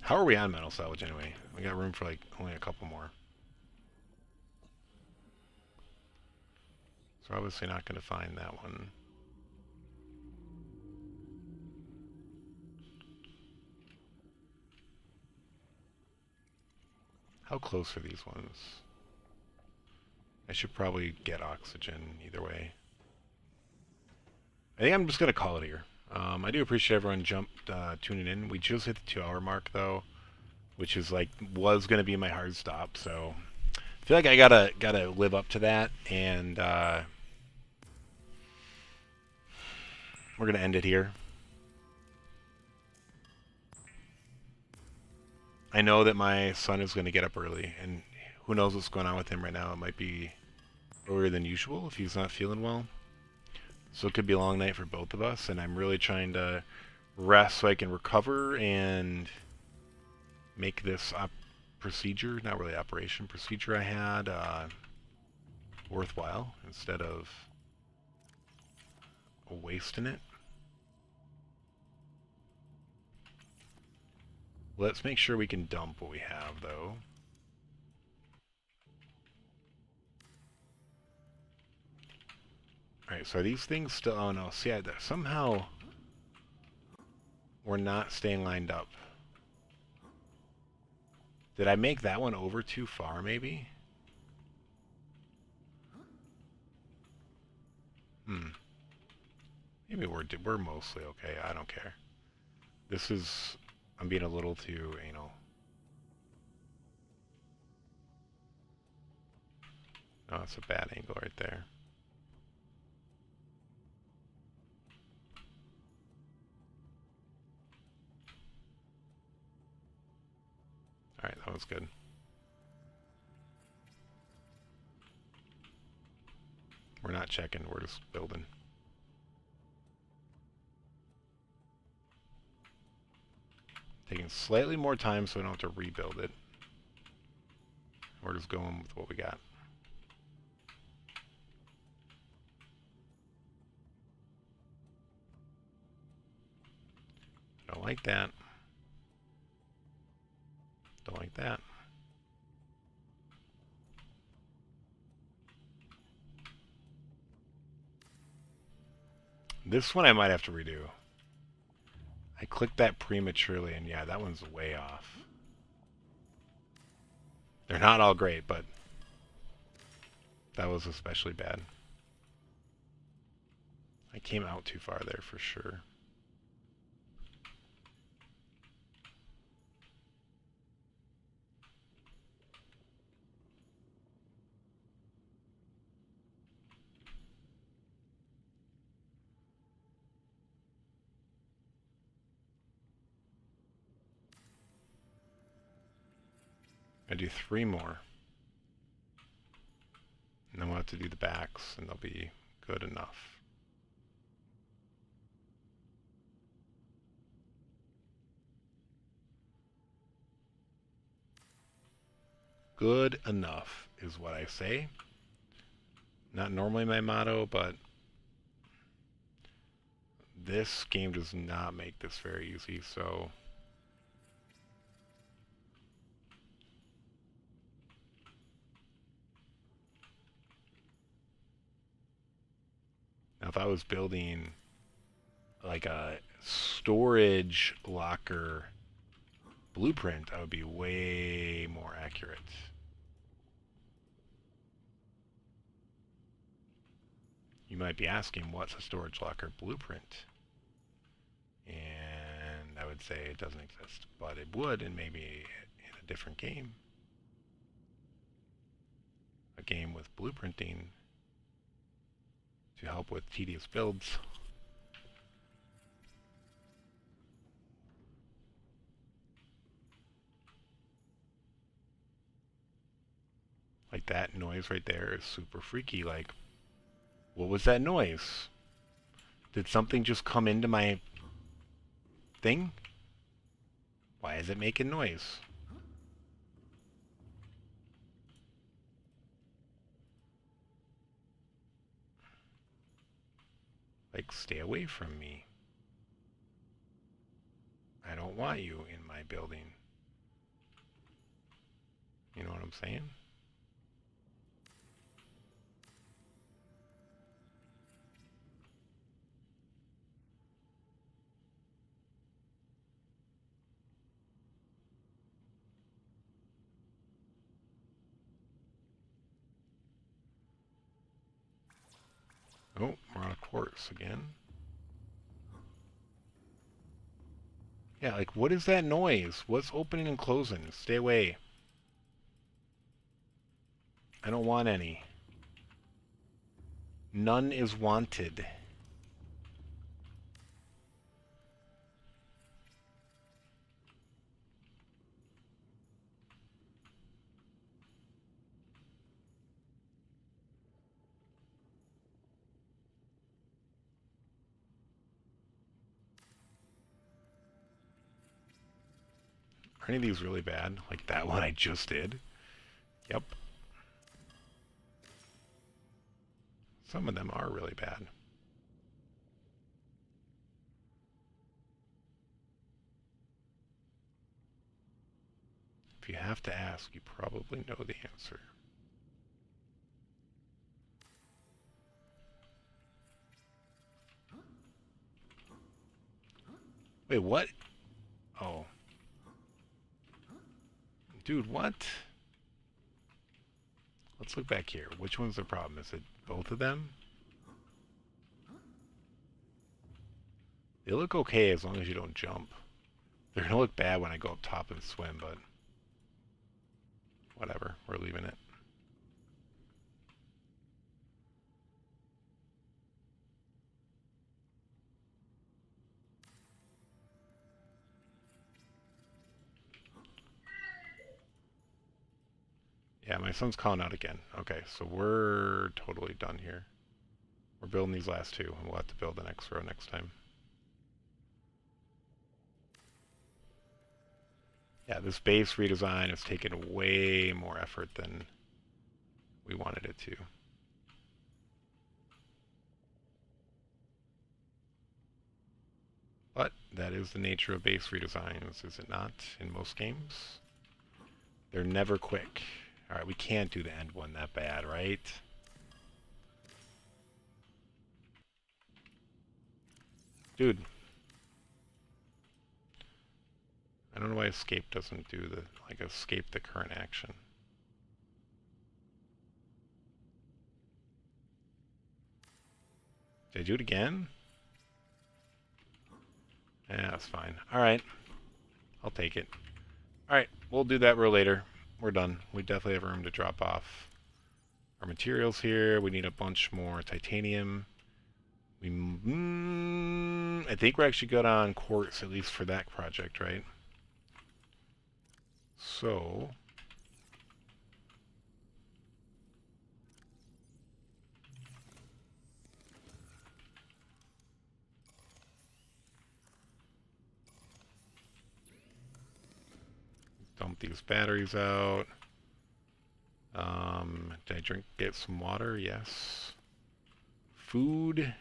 How are we on metal salvage anyway? We got room for like only a couple more. So obviously not going to find that one. How close are these ones? I should probably get oxygen either way. I think I'm just going to call it here. I do appreciate everyone tuning in. We just hit the 2-hour mark though, which is like was going to be my hard stop. So I feel like I gotta live up to that, and we're gonna end it here. I know that my son is going to get up early, and who knows what's going on with him right now. It might be earlier than usual if he's not feeling well. So it could be a long night for both of us, and I'm really trying to rest so I can recover and make this procedure, not really procedure I had, worthwhile instead of wasting it. Let's make sure we can dump what we have, though. Alright, so are these things still... Oh, no. See, somehow we're not staying lined up. Did I make that one over too far, maybe? Maybe we're mostly okay. I don't care. This is... I'm being a little too anal. Oh, it's a bad angle right there. Alright, that was good. We're not checking, we're just building. Taking slightly more time so we don't have to rebuild it. We're just going with what we got. Don't like that. Don't like that. This one I might have to redo. I clicked that prematurely, and yeah, that one's way off. They're not all great, but that was especially bad. I came out too far there for sure. I do 3 more. And then we'll have to do the backs, and they'll be good enough. Good enough is what I say. Not normally my motto, but this game does not make this very easy, so... Now if I was building like a storage locker blueprint, I would be way more accurate. You might be asking, what's a storage locker blueprint? And I would say it doesn't exist, but it would, and maybe in a different game. A game with blueprinting to help with tedious builds. Like that noise right there is super freaky. Like, what was that noise? Did something just come into my thing? Why is it making noise? Like, stay away from me. I don't want you in my building. You know what I'm saying? Oh, we're on a quartz again. Yeah, like, what is that noise? What's opening and closing? Stay away. I don't want any. None is wanted. Are any of these really bad? Like that one I just did? Yep. Some of them are really bad. If you have to ask, you probably know the answer. Wait, what? Oh. Dude, what? Let's look back here. Which one's the problem? Is it both of them? They look okay as long as you don't jump. They're gonna look bad when I go up top and swim, but whatever. We're leaving it. Yeah, my son's calling out again. Okay, so we're totally done here. We're building these last 2, and we'll have to build the next row next time. Yeah, this base redesign has taken way more effort than we wanted it to. But that is the nature of base redesigns, is it not, in most games? They're never quick. Alright, we can't do the end one that bad, right? Dude. I don't know why escape doesn't do the, like, escape the current action. Did I do it again? Yeah, that's fine. Alright. I'll take it. Alright, we'll do that real later. We're done. We definitely have room to drop off our materials here. We need a bunch more titanium. I think we're actually good on quartz, at least for that project, right? So... dump these batteries out. Did I get some water? Yes. Food.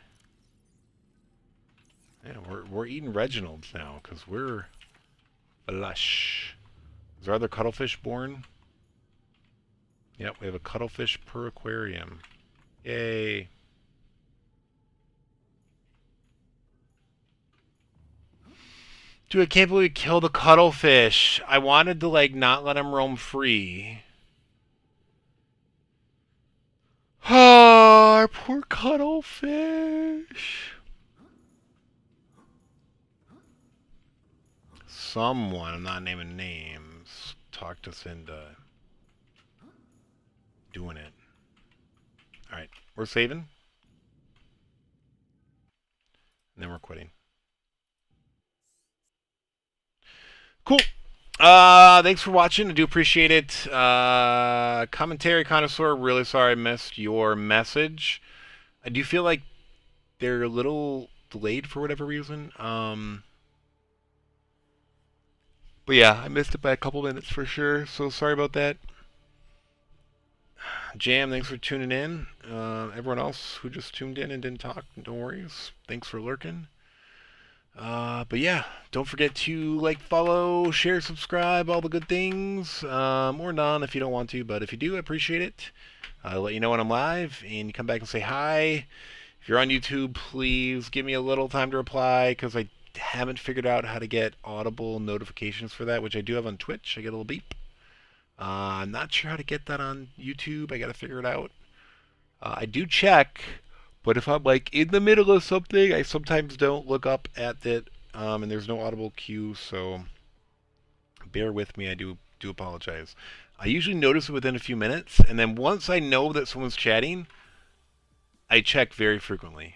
Yeah, we're eating Reginald's now because we're flush. Is there other cuttlefish born? Yep, we have a cuttlefish per aquarium. Yay. Dude, I can't believe we killed a cuttlefish. I wanted to, like, not let him roam free. Oh, our poor cuttlefish. Someone, I'm not naming names, talked us into doing it. Alright, we're saving. And then we're quitting. Cool. Thanks for watching. I do appreciate it. Commentary connoisseur, really sorry I missed your message. I do feel like they're a little delayed for whatever reason. But yeah, I missed it by a couple minutes for sure, so sorry about that. Jam, thanks for tuning in. Everyone else who just tuned in and didn't talk, no worries. Thanks for lurking. But yeah, don't forget to like, follow, share, subscribe, all the good things. Or none if you don't want to, but if you do, I appreciate it. I'll let you know when I'm live, and you come back and say hi. If you're on YouTube, please give me a little time to reply, because I haven't figured out how to get audible notifications for that, which I do have on Twitch. I get a little beep. I'm not sure how to get that on YouTube. I gotta figure it out. I do check, but if I'm like in the middle of something, I sometimes don't look up at it, and there's no audible cue, so bear with me. I do apologize. I usually notice it within a few minutes, and then once I know that someone's chatting, I check very frequently.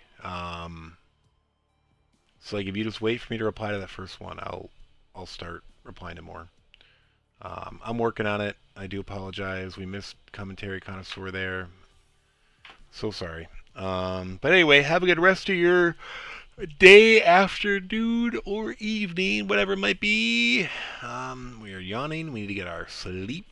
So like if you just wait for me to reply to that first one, I'll start replying to more. I'm working on it. I do apologize. We missed commentary connoisseur there. So sorry. But anyway, have a good rest of your day, afternoon, or evening, whatever it might be. We are yawning. We need to get our sleep.